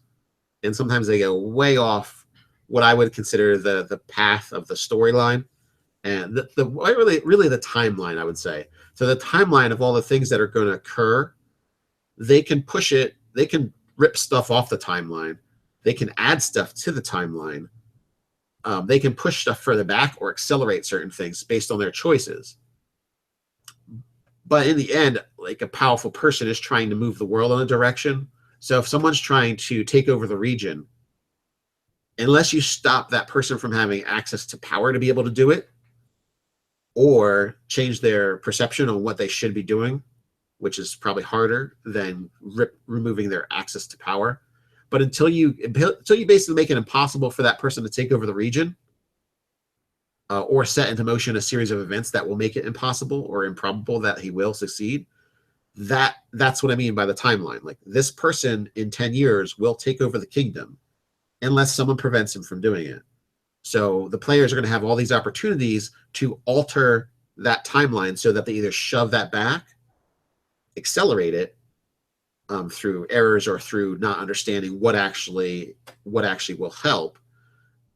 and sometimes they go way off what I would consider the path of the storyline, and the really the timeline, I would say. So the timeline of all the things that are going to occur, they can push it, they can rip stuff off the timeline, they can add stuff to the timeline. They can push stuff further back or accelerate certain things based on their choices. But in the end, like, a powerful person is trying to move the world in a direction. So if someone's trying to take over the region, unless you stop that person from having access to power to be able to do it, or change their perception on what they should be doing, which is probably harder than removing their access to power. But until you basically make it impossible for that person to take over the region, or set into motion a series of events that will make it impossible or improbable that he will succeed, that's what I mean by the timeline. Like, this person in 10 years will take over the kingdom unless someone prevents him from doing it. So the players are going to have all these opportunities to alter that timeline so that they either shove that back, accelerate it, through errors or through not understanding what actually will help,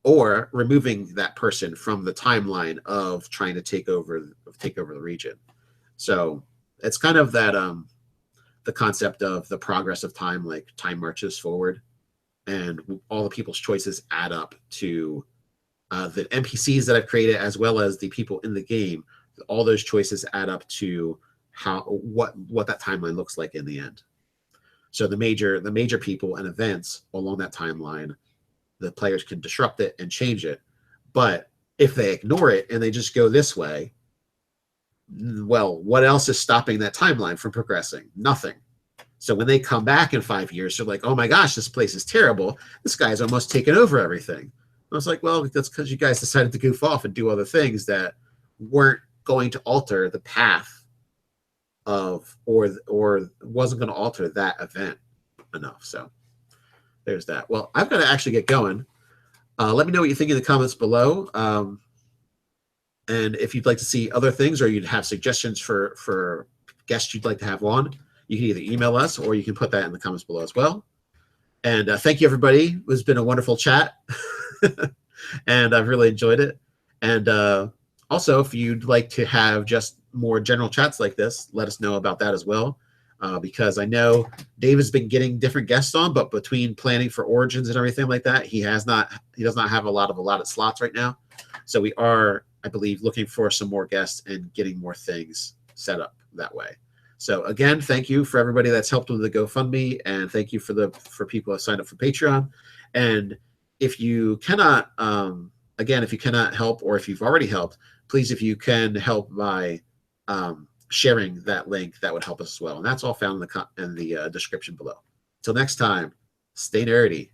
or removing that person from the timeline of trying to take over the region. So it's kind of that the concept of the progress of time, like time marches forward, and all the people's choices add up to the NPCs that I've created, as well as the people in the game. All those choices add up to what that timeline looks like in the end. So the major people and events along that timeline, the players can disrupt it and change it. But if they ignore it and they just go this way, well, what else is stopping that timeline from progressing? Nothing. So when they come back in 5 years, they're like, oh my gosh, this place is terrible. This guy's almost taken over everything. I was like, well, that's because you guys decided to goof off and do other things that weren't going to alter the path of, or wasn't going to alter that event enough. So there's that. Well, I've got to actually get going. Let me know what you think in the comments below. And if you'd like to see other things, or you'd have suggestions for guests you'd like to have on, you can either email us or you can put that in the comments below as well. And thank you, everybody. It's been a wonderful chat. And I've really enjoyed it. And also, if you'd like to have just more general chats like this, let us know about that as well. Because I know Dave has been getting different guests on, but between planning for Origins and everything like that, he does not have a lot of allotted slots right now. So we are, I believe, looking for some more guests and getting more things set up that way. So again, thank you for everybody that's helped with the GoFundMe, and thank you for people who have signed up for Patreon. And if you cannot, if you cannot help, or if you've already helped, please, if you can help by sharing that link, that would help us as well. And that's all found in the description below. Till next time, stay nerdy.